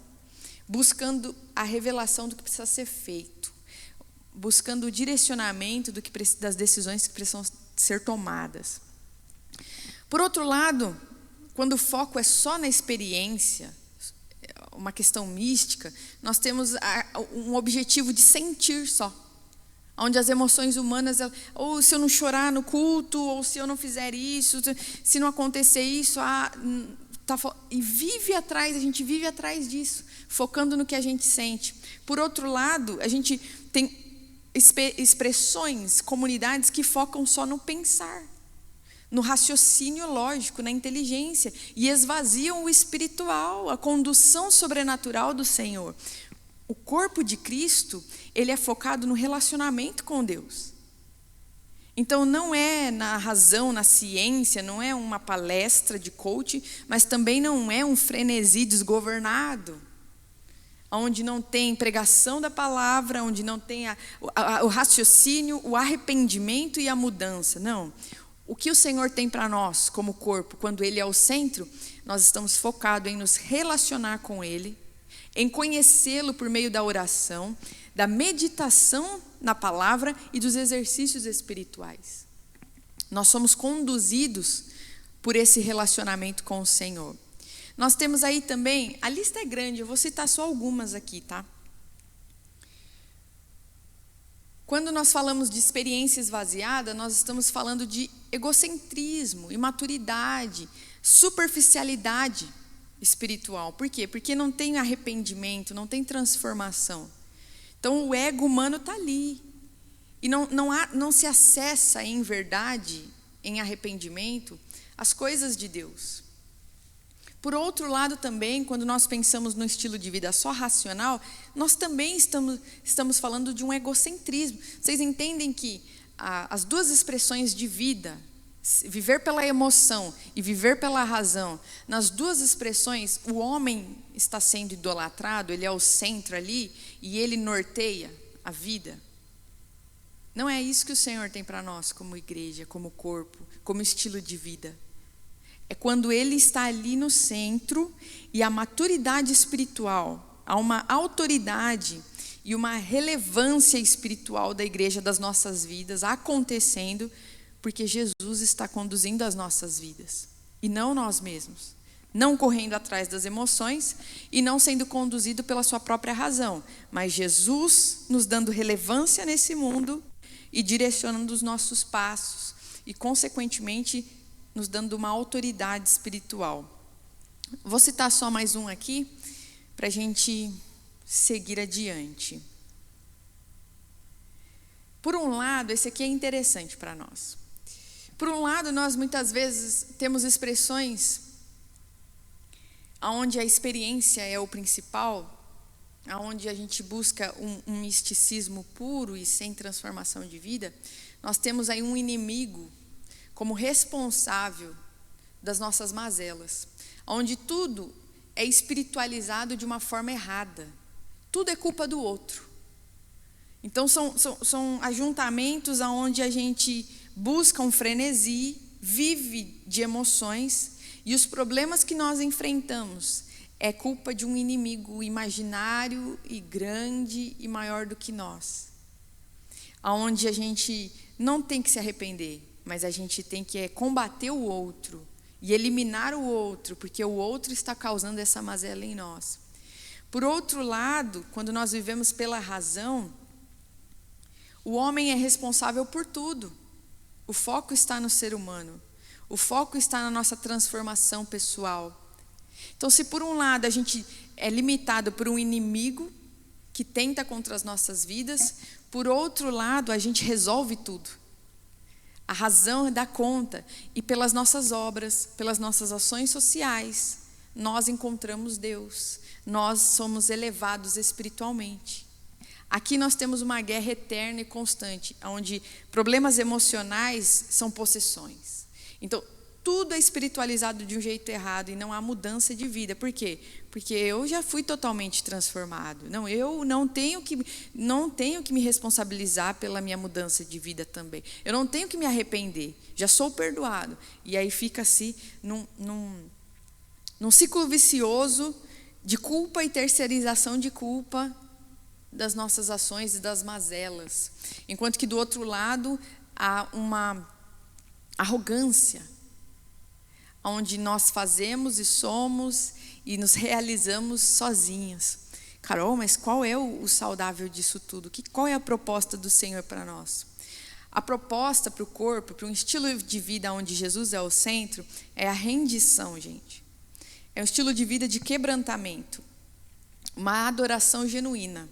buscando a revelação do que precisa ser feito, buscando o direcionamento das decisões que precisam ser tomadas. Por outro lado, quando o foco é só na experiência, uma questão mística, nós temos um objetivo de sentir só. Onde as emoções humanas, ou se eu não chorar no culto, ou se eu não fizer isso, se não acontecer isso, e a gente vive atrás disso, focando no que a gente sente. Por outro lado, a gente tem expressões, comunidades que focam só no pensar, no raciocínio lógico, na inteligência, e esvaziam o espiritual, a condução sobrenatural do Senhor. O corpo de Cristo, ele é focado no relacionamento com Deus. Então não é na razão, na ciência, não é uma palestra de coaching, mas também não é um frenesi desgovernado, onde não tem pregação da palavra, onde não tem o raciocínio, o arrependimento e a mudança. Não. O que o Senhor tem para nós como corpo, quando Ele é o centro, nós estamos focados em nos relacionar com Ele, em conhecê-lo por meio da oração, da meditação na palavra e dos exercícios espirituais. Nós somos conduzidos por esse relacionamento com o Senhor. Nós temos aí também, a lista é grande, eu vou citar só algumas aqui, tá? Quando nós falamos de experiência esvaziada, nós estamos falando de egocentrismo, imaturidade, superficialidade espiritual. Por quê? Porque não tem arrependimento, não tem transformação. Então o ego humano está ali. E não se acessa em verdade, em arrependimento, as coisas de Deus. Por outro lado também, quando nós pensamos no estilo de vida só racional, nós também estamos falando de um egocentrismo. Vocês entendem que as duas expressões de vida, viver pela emoção e viver pela razão, nas duas expressões, o homem está sendo idolatrado, ele é o centro ali e ele norteia a vida. Não é isso que o Senhor tem para nós como igreja, como corpo, como estilo de vida. É quando Ele está ali no centro e a maturidade espiritual, há uma autoridade e uma relevância espiritual da igreja, das nossas vidas, acontecendo, porque Jesus está conduzindo as nossas vidas, e não nós mesmos. Não correndo atrás das emoções e não sendo conduzido pela sua própria razão, mas Jesus nos dando relevância nesse mundo e direcionando os nossos passos e, consequentemente, nos dando uma autoridade espiritual. Vou citar só mais um aqui, para a gente seguir adiante. Por um lado, esse aqui é interessante para nós. Por um lado, nós muitas vezes temos expressões onde a experiência é o principal, onde a gente busca um misticismo puro e sem transformação de vida. Nós temos aí um inimigo como responsável das nossas mazelas, onde tudo é espiritualizado de uma forma errada, tudo é culpa do outro. Então são ajuntamentos onde a gente busca um frenesi, vive de emoções, e os problemas que nós enfrentamos é culpa de um inimigo imaginário e grande e maior do que nós, onde a gente não tem que se arrepender, mas a gente tem que combater o outro e eliminar o outro, porque o outro está causando essa mazela em nós. Por outro lado, quando nós vivemos pela razão, o homem é responsável por tudo. O foco está no ser humano. O foco está na nossa transformação pessoal. Então, se por um lado a gente é limitado por um inimigo que tenta contra as nossas vidas, por outro lado a gente resolve tudo. A razão dá conta, e pelas nossas obras, pelas nossas ações sociais, nós encontramos Deus, nós somos elevados espiritualmente. Aqui nós temos uma guerra eterna e constante, onde problemas emocionais são possessões. Então, tudo é espiritualizado de um jeito errado e não há mudança de vida. Por quê? Porque eu já fui totalmente transformado. Não, eu não tenho que me responsabilizar pela minha mudança de vida também. Eu não tenho que me arrepender. Já sou perdoado. E aí fica-se num ciclo vicioso de culpa e terceirização de culpa das nossas ações e das mazelas. Enquanto que do outro lado há uma arrogância, onde nós fazemos e somos e nos realizamos sozinhos. Carol, mas qual é o saudável disso tudo? Qual é a proposta do Senhor para nós? A proposta para o corpo, para um estilo de vida onde Jesus é o centro, é a rendição, gente. É um estilo de vida de quebrantamento, uma adoração genuína,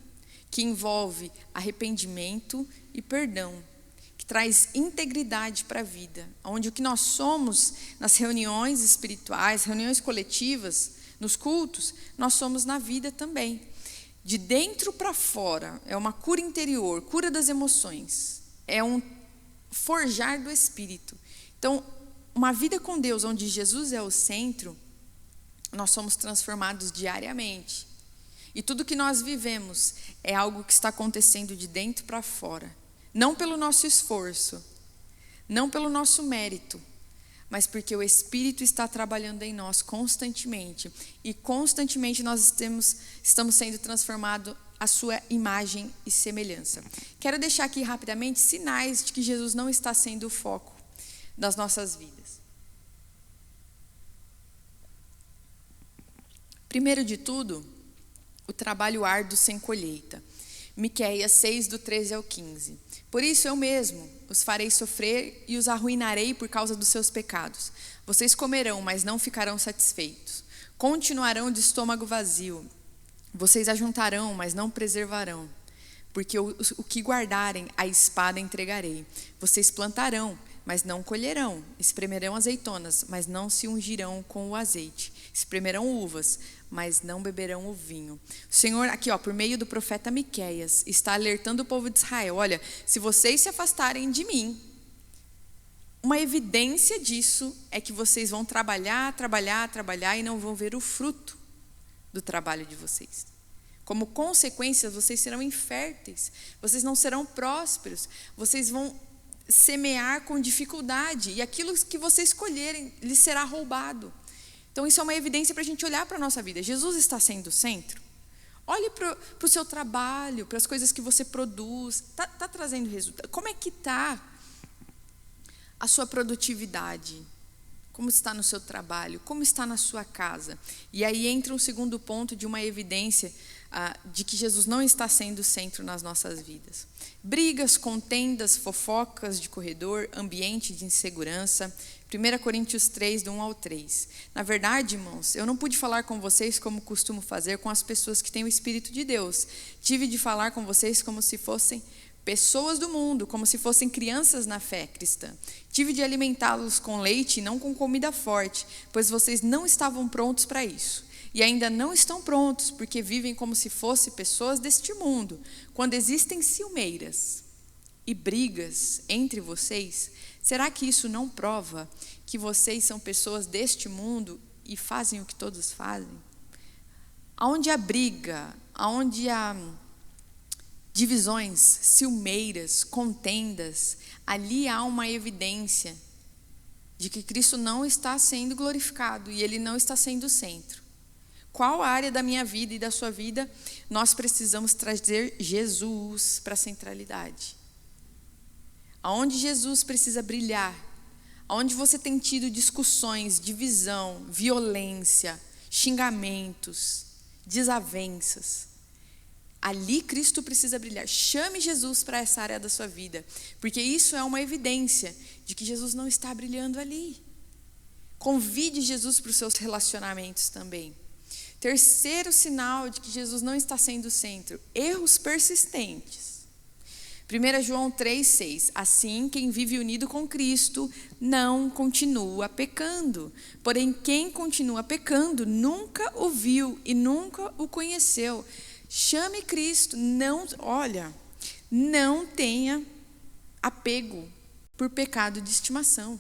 que envolve arrependimento e perdão, que traz integridade para a vida, onde o que nós somos nas reuniões espirituais, reuniões coletivas, nos cultos, nós somos na vida também. De dentro para fora, é uma cura interior, cura das emoções, é um forjar do espírito. Então, uma vida com Deus, onde Jesus é o centro, nós somos transformados diariamente. E tudo que nós vivemos é algo que está acontecendo de dentro para fora. Não pelo nosso esforço, não pelo nosso mérito, mas porque o Espírito está trabalhando em nós constantemente. E constantemente nós estamos sendo transformados à sua imagem e semelhança. Quero deixar aqui rapidamente sinais de que Jesus não está sendo o foco das nossas vidas. Primeiro de tudo, o trabalho árduo sem colheita. Miqueias 6, do 13 ao 15. Por isso eu mesmo os farei sofrer e os arruinarei por causa dos seus pecados. Vocês comerão, mas não ficarão satisfeitos. Continuarão de estômago vazio. Vocês ajuntarão, mas não preservarão. Porque o que guardarem, a espada entregarei. Vocês plantarão, mas não colherão. Espremerão azeitonas, mas não se ungirão com o azeite. Espremerão uvas, mas não beberão o vinho. O Senhor, aqui, por meio do profeta Miqueias, está alertando o povo de Israel. Olha, se vocês se afastarem de mim, uma evidência disso é que vocês vão trabalhar e não vão ver o fruto do trabalho de vocês. Como consequência, vocês serão inférteis, vocês não serão prósperos, vocês vão semear com dificuldade, e aquilo que vocês colherem lhes será roubado. Então isso é uma evidência para a gente olhar para a nossa vida. Jesus está sendo o centro? Olhe para o seu trabalho, para as coisas que você produz. Está trazendo resultado? Como é que está a sua produtividade? Como está no seu trabalho? Como está na sua casa? E aí entra um segundo ponto de uma evidência de que Jesus não está sendo o centro nas nossas vidas. Brigas, contendas, fofocas de corredor, ambiente de insegurança. 1 Coríntios 3, do 1 ao 3. Na verdade, irmãos, eu não pude falar com vocês como costumo fazer com as pessoas que têm o Espírito de Deus. Tive de falar com vocês como se fossem pessoas do mundo, como se fossem crianças na fé cristã. Tive de alimentá-los com leite e não com comida forte, pois vocês não estavam prontos para isso. E ainda não estão prontos, porque vivem como se fossem pessoas deste mundo. Quando existem ciumeiras e brigas entre vocês, será que isso não prova que vocês são pessoas deste mundo e fazem o que todos fazem? Aonde há briga, aonde há divisões, ciumeiras, contendas, ali há uma evidência de que Cristo não está sendo glorificado e Ele não está sendo o centro. Qual área da minha vida e da sua vida nós precisamos trazer Jesus para a centralidade? Aonde Jesus precisa brilhar? Aonde você tem tido discussões, divisão, violência, xingamentos, desavenças? Ali Cristo precisa brilhar. Chame Jesus para essa área da sua vida, porque isso é uma evidência de que Jesus não está brilhando ali. Convide Jesus para os seus relacionamentos também. Terceiro sinal de que Jesus não está sendo o centro: erros persistentes. 1 João 3,6. Assim, quem vive unido com Cristo não continua pecando. Porém, quem continua pecando nunca o viu e nunca o conheceu. Chame Cristo. Não tenha apego por pecado de estimação.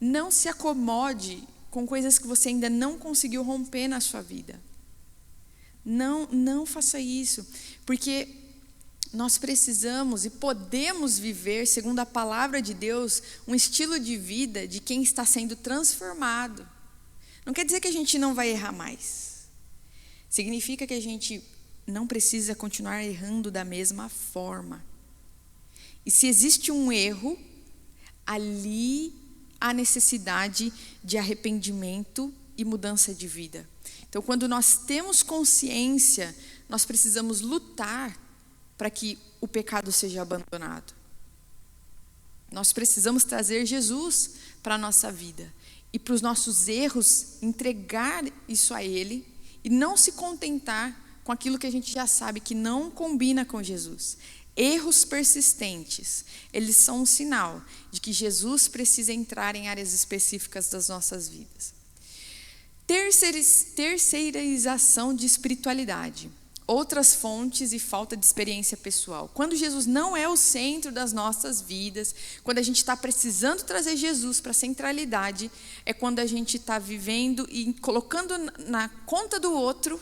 Não se acomode com coisas que você ainda não conseguiu romper na sua vida. Não faça isso, porque nós precisamos e podemos viver, segundo a palavra de Deus, um estilo de vida de quem está sendo transformado. Não quer dizer que a gente não vai errar mais. Significa que a gente não precisa continuar errando da mesma forma. E se existe um erro, ali há necessidade de arrependimento e mudança de vida. Então, quando nós temos consciência, nós precisamos lutar para que o pecado seja abandonado. Nós precisamos trazer Jesus para a nossa vida e para os nossos erros, entregar isso a Ele e não se contentar com aquilo que a gente já sabe que não combina com Jesus. Erros persistentes, eles são um sinal de que Jesus precisa entrar em áreas específicas das nossas vidas. Terceirização de espiritualidade, outras fontes e falta de experiência pessoal. Quando Jesus não é o centro das nossas vidas, quando a gente está precisando trazer Jesus para a centralidade, é quando a gente está vivendo e colocando na conta do outro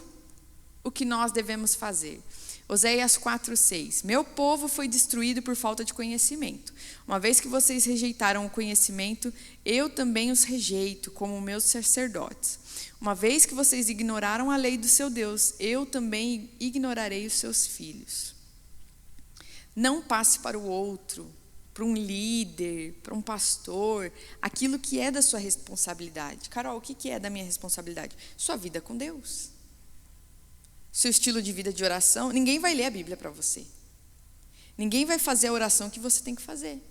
o que nós devemos fazer. Oséias 4:6. Meu povo foi destruído por falta de conhecimento. Uma vez que vocês rejeitaram o conhecimento, eu também os rejeito como meus sacerdotes. Uma vez que vocês ignoraram a lei do seu Deus, eu também ignorarei os seus filhos. Não passe para o outro, para um líder, para um pastor, aquilo que é da sua responsabilidade. Carol, o que é da minha responsabilidade? Sua vida com Deus. Seu estilo de vida de oração, ninguém vai ler a Bíblia para você. Ninguém vai fazer a oração que você tem que fazer.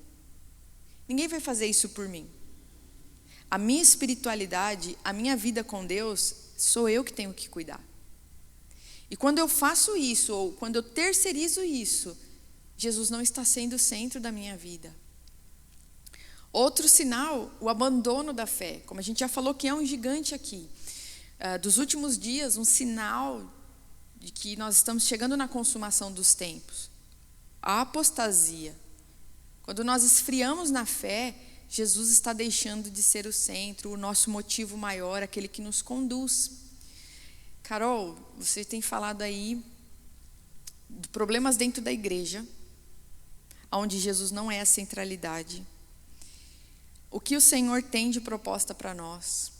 Ninguém vai fazer isso por mim. A minha espiritualidade, a minha vida com Deus, sou eu que tenho que cuidar. E quando eu faço isso, ou quando eu terceirizo isso, Jesus não está sendo o centro da minha vida. Outro sinal, o abandono da fé. Como a gente já falou que é um gigante aqui. Dos últimos dias, um sinal de que nós estamos chegando na consumação dos tempos. A apostasia. Quando nós esfriamos na fé, Jesus está deixando de ser o centro, o nosso motivo maior, aquele que nos conduz. Carol, você tem falado aí de problemas dentro da igreja, onde Jesus não é a centralidade. O que o Senhor tem de proposta para nós?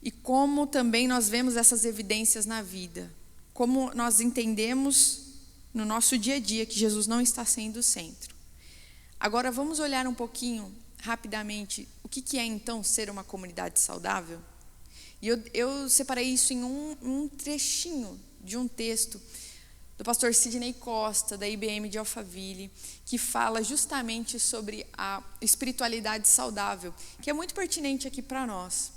E como também nós vemos essas evidências na vida? Como nós entendemos no nosso dia a dia que Jesus não está sendo o centro. Agora vamos olhar um pouquinho, rapidamente, o que é então ser uma comunidade saudável? E eu separei isso em um trechinho de um texto do pastor Sidney Costa, da IBM de Alphaville, que fala justamente sobre a espiritualidade saudável, que é muito pertinente aqui para nós.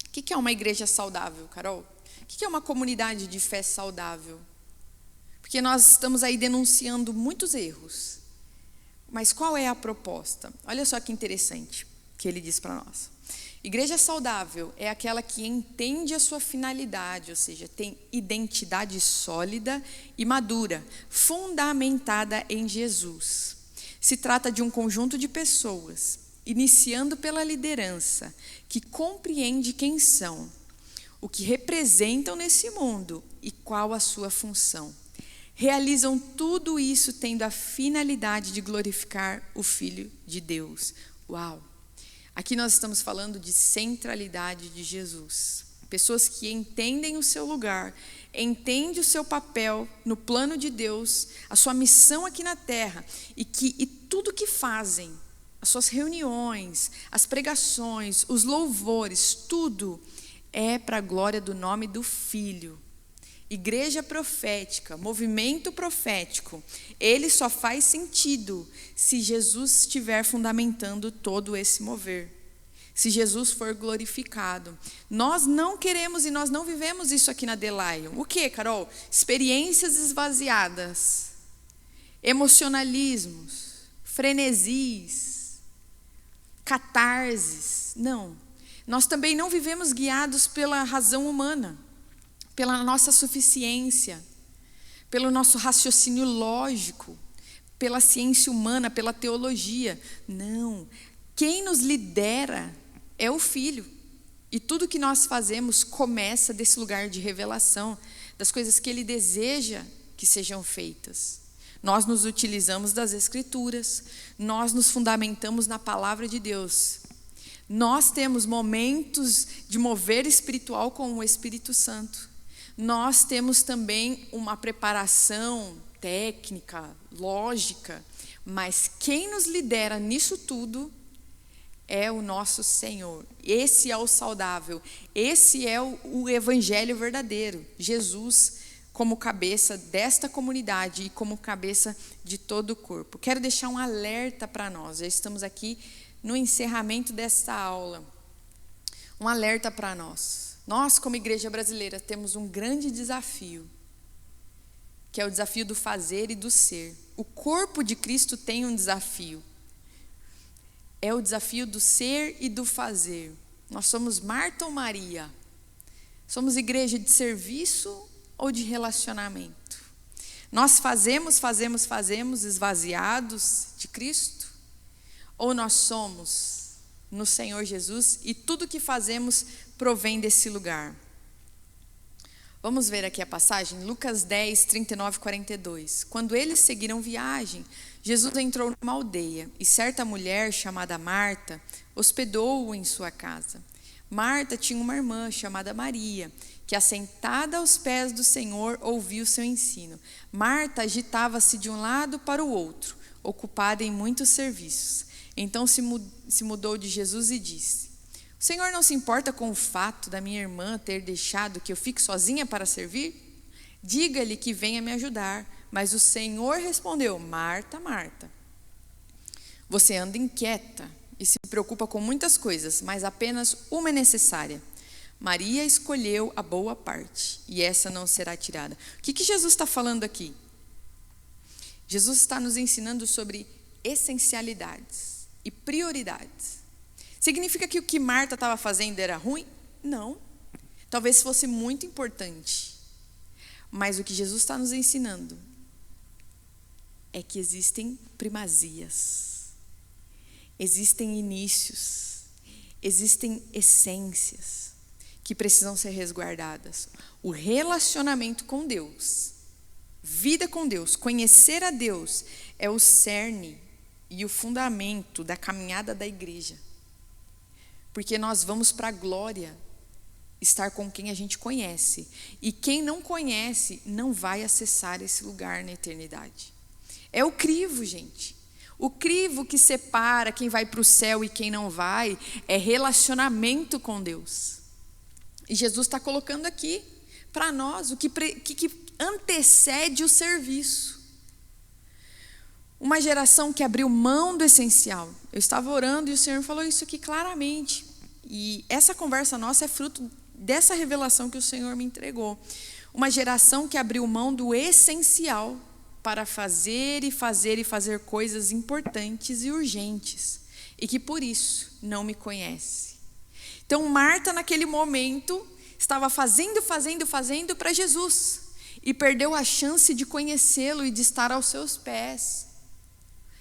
O que é uma igreja saudável, Carol? O que é uma comunidade de fé saudável? Porque nós estamos aí denunciando muitos erros. Mas qual é a proposta? Olha só que interessante que ele diz para nós. Igreja saudável é aquela que entende a sua finalidade, ou seja, tem identidade sólida e madura, fundamentada em Jesus. Se trata de um conjunto de pessoas, iniciando pela liderança, que compreende quem são, o que representam nesse mundo e qual a sua função. Realizam tudo isso tendo a finalidade de glorificar o Filho de Deus. Uau! Aqui nós estamos falando de centralidade de Jesus. Pessoas que entendem o seu lugar, entendem o seu papel no plano de Deus, a sua missão aqui na terra, e tudo que fazem, as suas reuniões, as pregações, os louvores, tudo é para a glória do nome do Filho. Igreja profética, movimento profético, ele só faz sentido se Jesus estiver fundamentando todo esse mover. Se Jesus for glorificado. Nós não queremos e nós não vivemos isso aqui na The Lion. O que, Carol? Experiências esvaziadas, emocionalismos, frenesis, catarses. Não. Nós também não vivemos guiados pela razão humana, pela nossa suficiência, pelo nosso raciocínio lógico, pela ciência humana, pela teologia. Não. Quem nos lidera é o Filho. E tudo que nós fazemos começa desse lugar de revelação, das coisas que Ele deseja que sejam feitas. Nós nos utilizamos das Escrituras, nós nos fundamentamos na palavra de Deus. Nós temos momentos de mover espiritual com o Espírito Santo. Nós temos também uma preparação técnica, lógica, mas quem nos lidera nisso tudo é o nosso Senhor. Esse é o saudável, esse é o evangelho verdadeiro. Jesus como cabeça desta comunidade e como cabeça de todo o corpo. Quero deixar um alerta para nós, já estamos aqui no encerramento desta aula. Um alerta para nós. Nós, como igreja brasileira, temos um grande desafio, que é o desafio do fazer e do ser. O corpo de Cristo tem um desafio. É o desafio do ser e do fazer. Nós somos Marta ou Maria? Somos igreja de serviço ou de relacionamento? Nós fazemos esvaziados de Cristo? Ou nós somos no Senhor Jesus e tudo que fazemos provém desse lugar? Vamos ver aqui a passagem, Lucas 10, 39 e 42. Quando eles seguiram viagem, Jesus entrou numa aldeia e certa mulher chamada Marta hospedou-o em sua casa. Marta tinha uma irmã chamada Maria, que assentada aos pés do Senhor ouvia o seu ensino. Marta agitava-se de um lado para o outro, ocupada em muitos serviços. Então se mudou de Jesus e disse: o Senhor não se importa com o fato da minha irmã ter deixado que eu fique sozinha para servir? Diga-lhe que venha me ajudar. Mas o Senhor respondeu: Marta, Marta, você anda inquieta e se preocupa com muitas coisas, mas apenas uma é necessária. Maria escolheu a boa parte, e essa não será tirada. O que Jesus está falando aqui? Jesus está nos ensinando sobre essencialidades e prioridades. Significa que o que Marta estava fazendo era ruim? Não. Talvez fosse muito importante. Mas o que Jesus está nos ensinando é que existem primazias, existem inícios, existem essências que precisam ser resguardadas. O relacionamento com Deus, vida com Deus, conhecer a Deus é o cerne e o fundamento da caminhada da igreja. Porque nós vamos para a glória estar com quem a gente conhece. E quem não conhece não vai acessar esse lugar na eternidade. É o crivo, gente. O crivo que separa quem vai para o céu e quem não vai é relacionamento com Deus. E Jesus está colocando aqui para nós o que antecede o serviço. Uma geração que abriu mão do essencial. Eu estava orando e o Senhor falou isso aqui claramente. E essa conversa nossa é fruto dessa revelação que o Senhor me entregou. Uma geração que abriu mão do essencial para fazer coisas importantes e urgentes. E que por isso não me conhece. Então Marta naquele momento estava fazendo para Jesus. E perdeu a chance de conhecê-lo e de estar aos seus pés.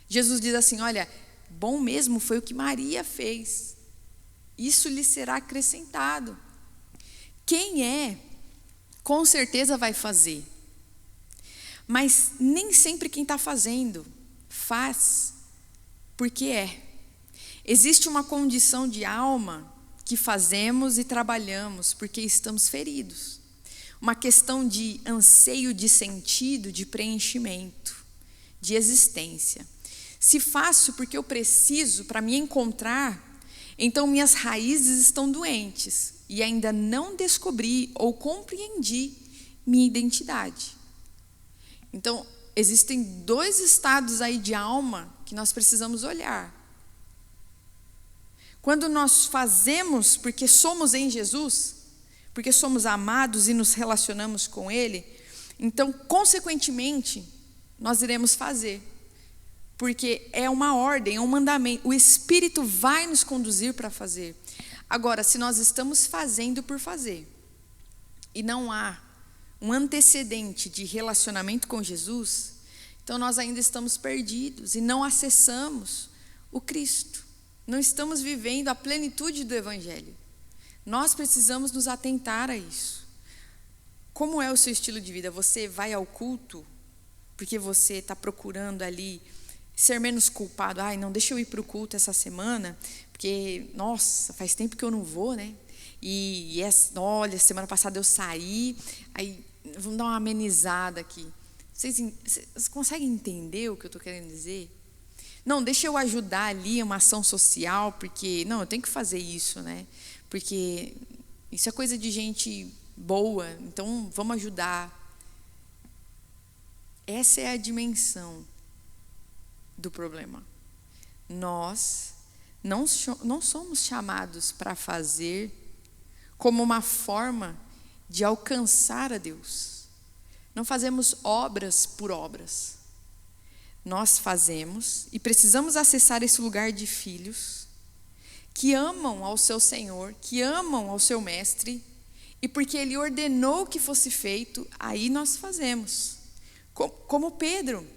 Jesus diz assim: olha, bom mesmo foi o que Maria fez. Isso lhe será acrescentado. Quem é, com certeza vai fazer. Mas nem sempre quem está fazendo faz porque é. Existe uma condição de alma que fazemos e trabalhamos porque estamos feridos. Uma questão de anseio de sentido, de preenchimento, de existência. Se faço porque eu preciso para me encontrar, então minhas raízes estão doentes e ainda não descobri ou compreendi minha identidade. Então, existem dois estados aí de alma que nós precisamos olhar. Quando nós fazemos porque somos em Jesus, porque somos amados e nos relacionamos com Ele, então, consequentemente, nós iremos fazer. Porque é uma ordem, é um mandamento. O Espírito vai nos conduzir para fazer. Agora, se nós estamos fazendo por fazer, e não há um antecedente de relacionamento com Jesus, então nós ainda estamos perdidos e não acessamos o Cristo. Não estamos vivendo a plenitude do Evangelho. Nós precisamos nos atentar a isso. Como é o seu estilo de vida? Você vai ao culto porque você está procurando ali ser menos culpado? Ai, não, deixa eu ir para o culto essa semana, porque, nossa, faz tempo que eu não vou, né? Olha, semana passada eu saí, aí vamos dar uma amenizada aqui. Vocês conseguem entender o que eu estou querendo dizer? Não, deixa eu ajudar ali uma ação social, porque, não, eu tenho que fazer isso, né? Porque isso é coisa de gente boa, então vamos ajudar. Essa é a dimensão do problema. Nós não somos chamados para fazer como uma forma de alcançar a Deus. Não fazemos obras por obras. Nós fazemos e precisamos acessar esse lugar de filhos que amam ao seu Senhor, que amam ao seu Mestre, e porque Ele ordenou que fosse feito, aí nós fazemos. Como Pedro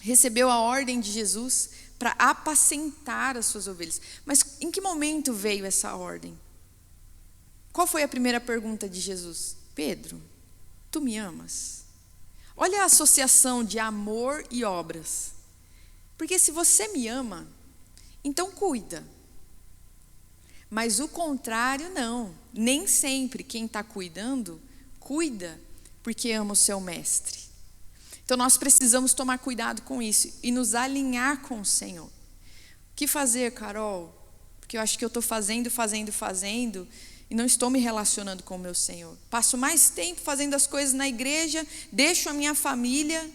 recebeu a ordem de Jesus para apacentar as suas ovelhas. Mas em que momento veio essa ordem? Qual foi a primeira pergunta de Jesus? Pedro, tu me amas? Olha a associação de amor e obras. Porque se você me ama, então cuida. Mas o contrário não. Nem sempre quem está cuidando, cuida porque ama o seu mestre. Então nós precisamos tomar cuidado com isso e nos alinhar com o Senhor. O que fazer, Carol? Porque eu acho que eu estou fazendo e não estou me relacionando com o meu Senhor. Passo mais tempo fazendo as coisas na igreja, deixo a minha família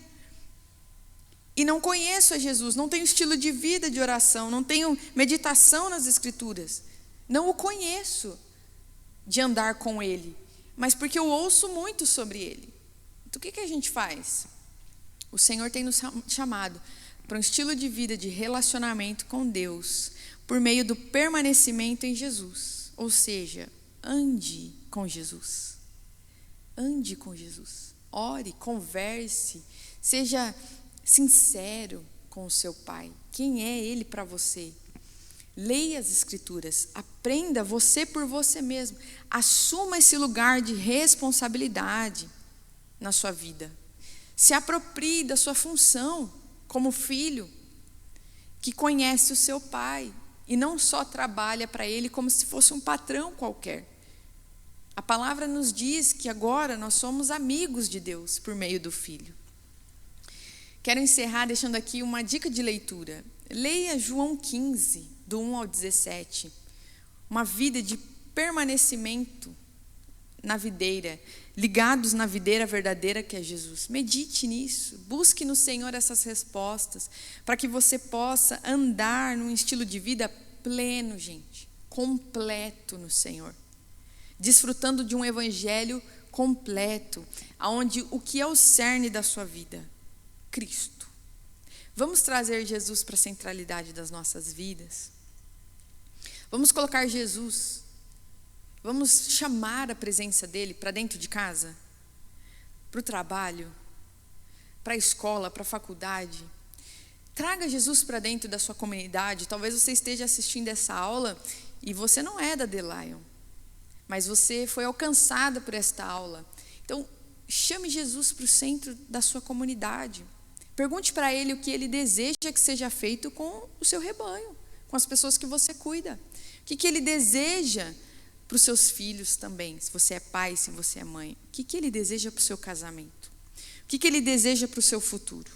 e não conheço a Jesus, não tenho estilo de vida de oração, não tenho meditação nas Escrituras. Não o conheço de andar com Ele, mas porque eu ouço muito sobre Ele. Então o que a gente faz? O Senhor tem nos chamado para um estilo de vida de relacionamento com Deus por meio do permanecimento em Jesus. Ou seja, ande com Jesus. Ande com Jesus. Ore, converse, seja sincero com o seu Pai. Quem é Ele para você? Leia as Escrituras, aprenda você por você mesmo. Assuma esse lugar de responsabilidade na sua vida. Se aproprie da sua função como filho que conhece o seu pai e não só trabalha para ele como se fosse um patrão qualquer. A palavra nos diz que agora nós somos amigos de Deus por meio do Filho. Quero encerrar deixando aqui uma dica de leitura. Leia João 15, do 1 ao 17. Uma vida de permanecimento na videira, ligados na videira verdadeira que é Jesus. Medite nisso, busque no Senhor essas respostas, para que você possa andar num estilo de vida pleno, gente, completo no Senhor, desfrutando de um evangelho completo, onde o que é o cerne da sua vida? Cristo. Vamos trazer Jesus para a centralidade das nossas vidas. Vamos colocar Jesus. Vamos chamar a presença dele para dentro de casa, para o trabalho, para a escola, para a faculdade. Traga Jesus para dentro da sua comunidade. Talvez você esteja assistindo essa aula e você não é da The Lion, mas você foi alcançada por esta aula. Então, chame Jesus para o centro da sua comunidade. Pergunte para ele o que ele deseja que seja feito com o seu rebanho, com as pessoas que você cuida. O que ele deseja para os seus filhos também, se você é pai, se você é mãe. O que ele deseja para o seu casamento? O que ele deseja para o seu futuro?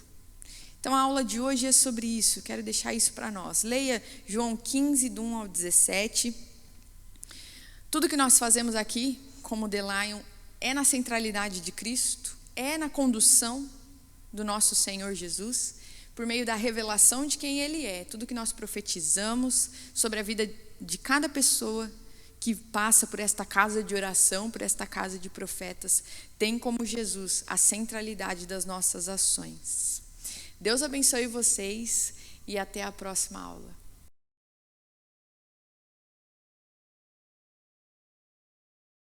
Então a aula de hoje é sobre isso, quero deixar isso para nós. Leia João 15, do 1 ao 17. Tudo que nós fazemos aqui, como The Lion, é na centralidade de Cristo, é na condução do nosso Senhor Jesus, por meio da revelação de quem Ele é. Tudo que nós profetizamos sobre a vida de cada pessoa que passa por esta casa de oração, por esta casa de profetas, tem como Jesus a centralidade das nossas ações. Deus abençoe vocês e até a próxima aula.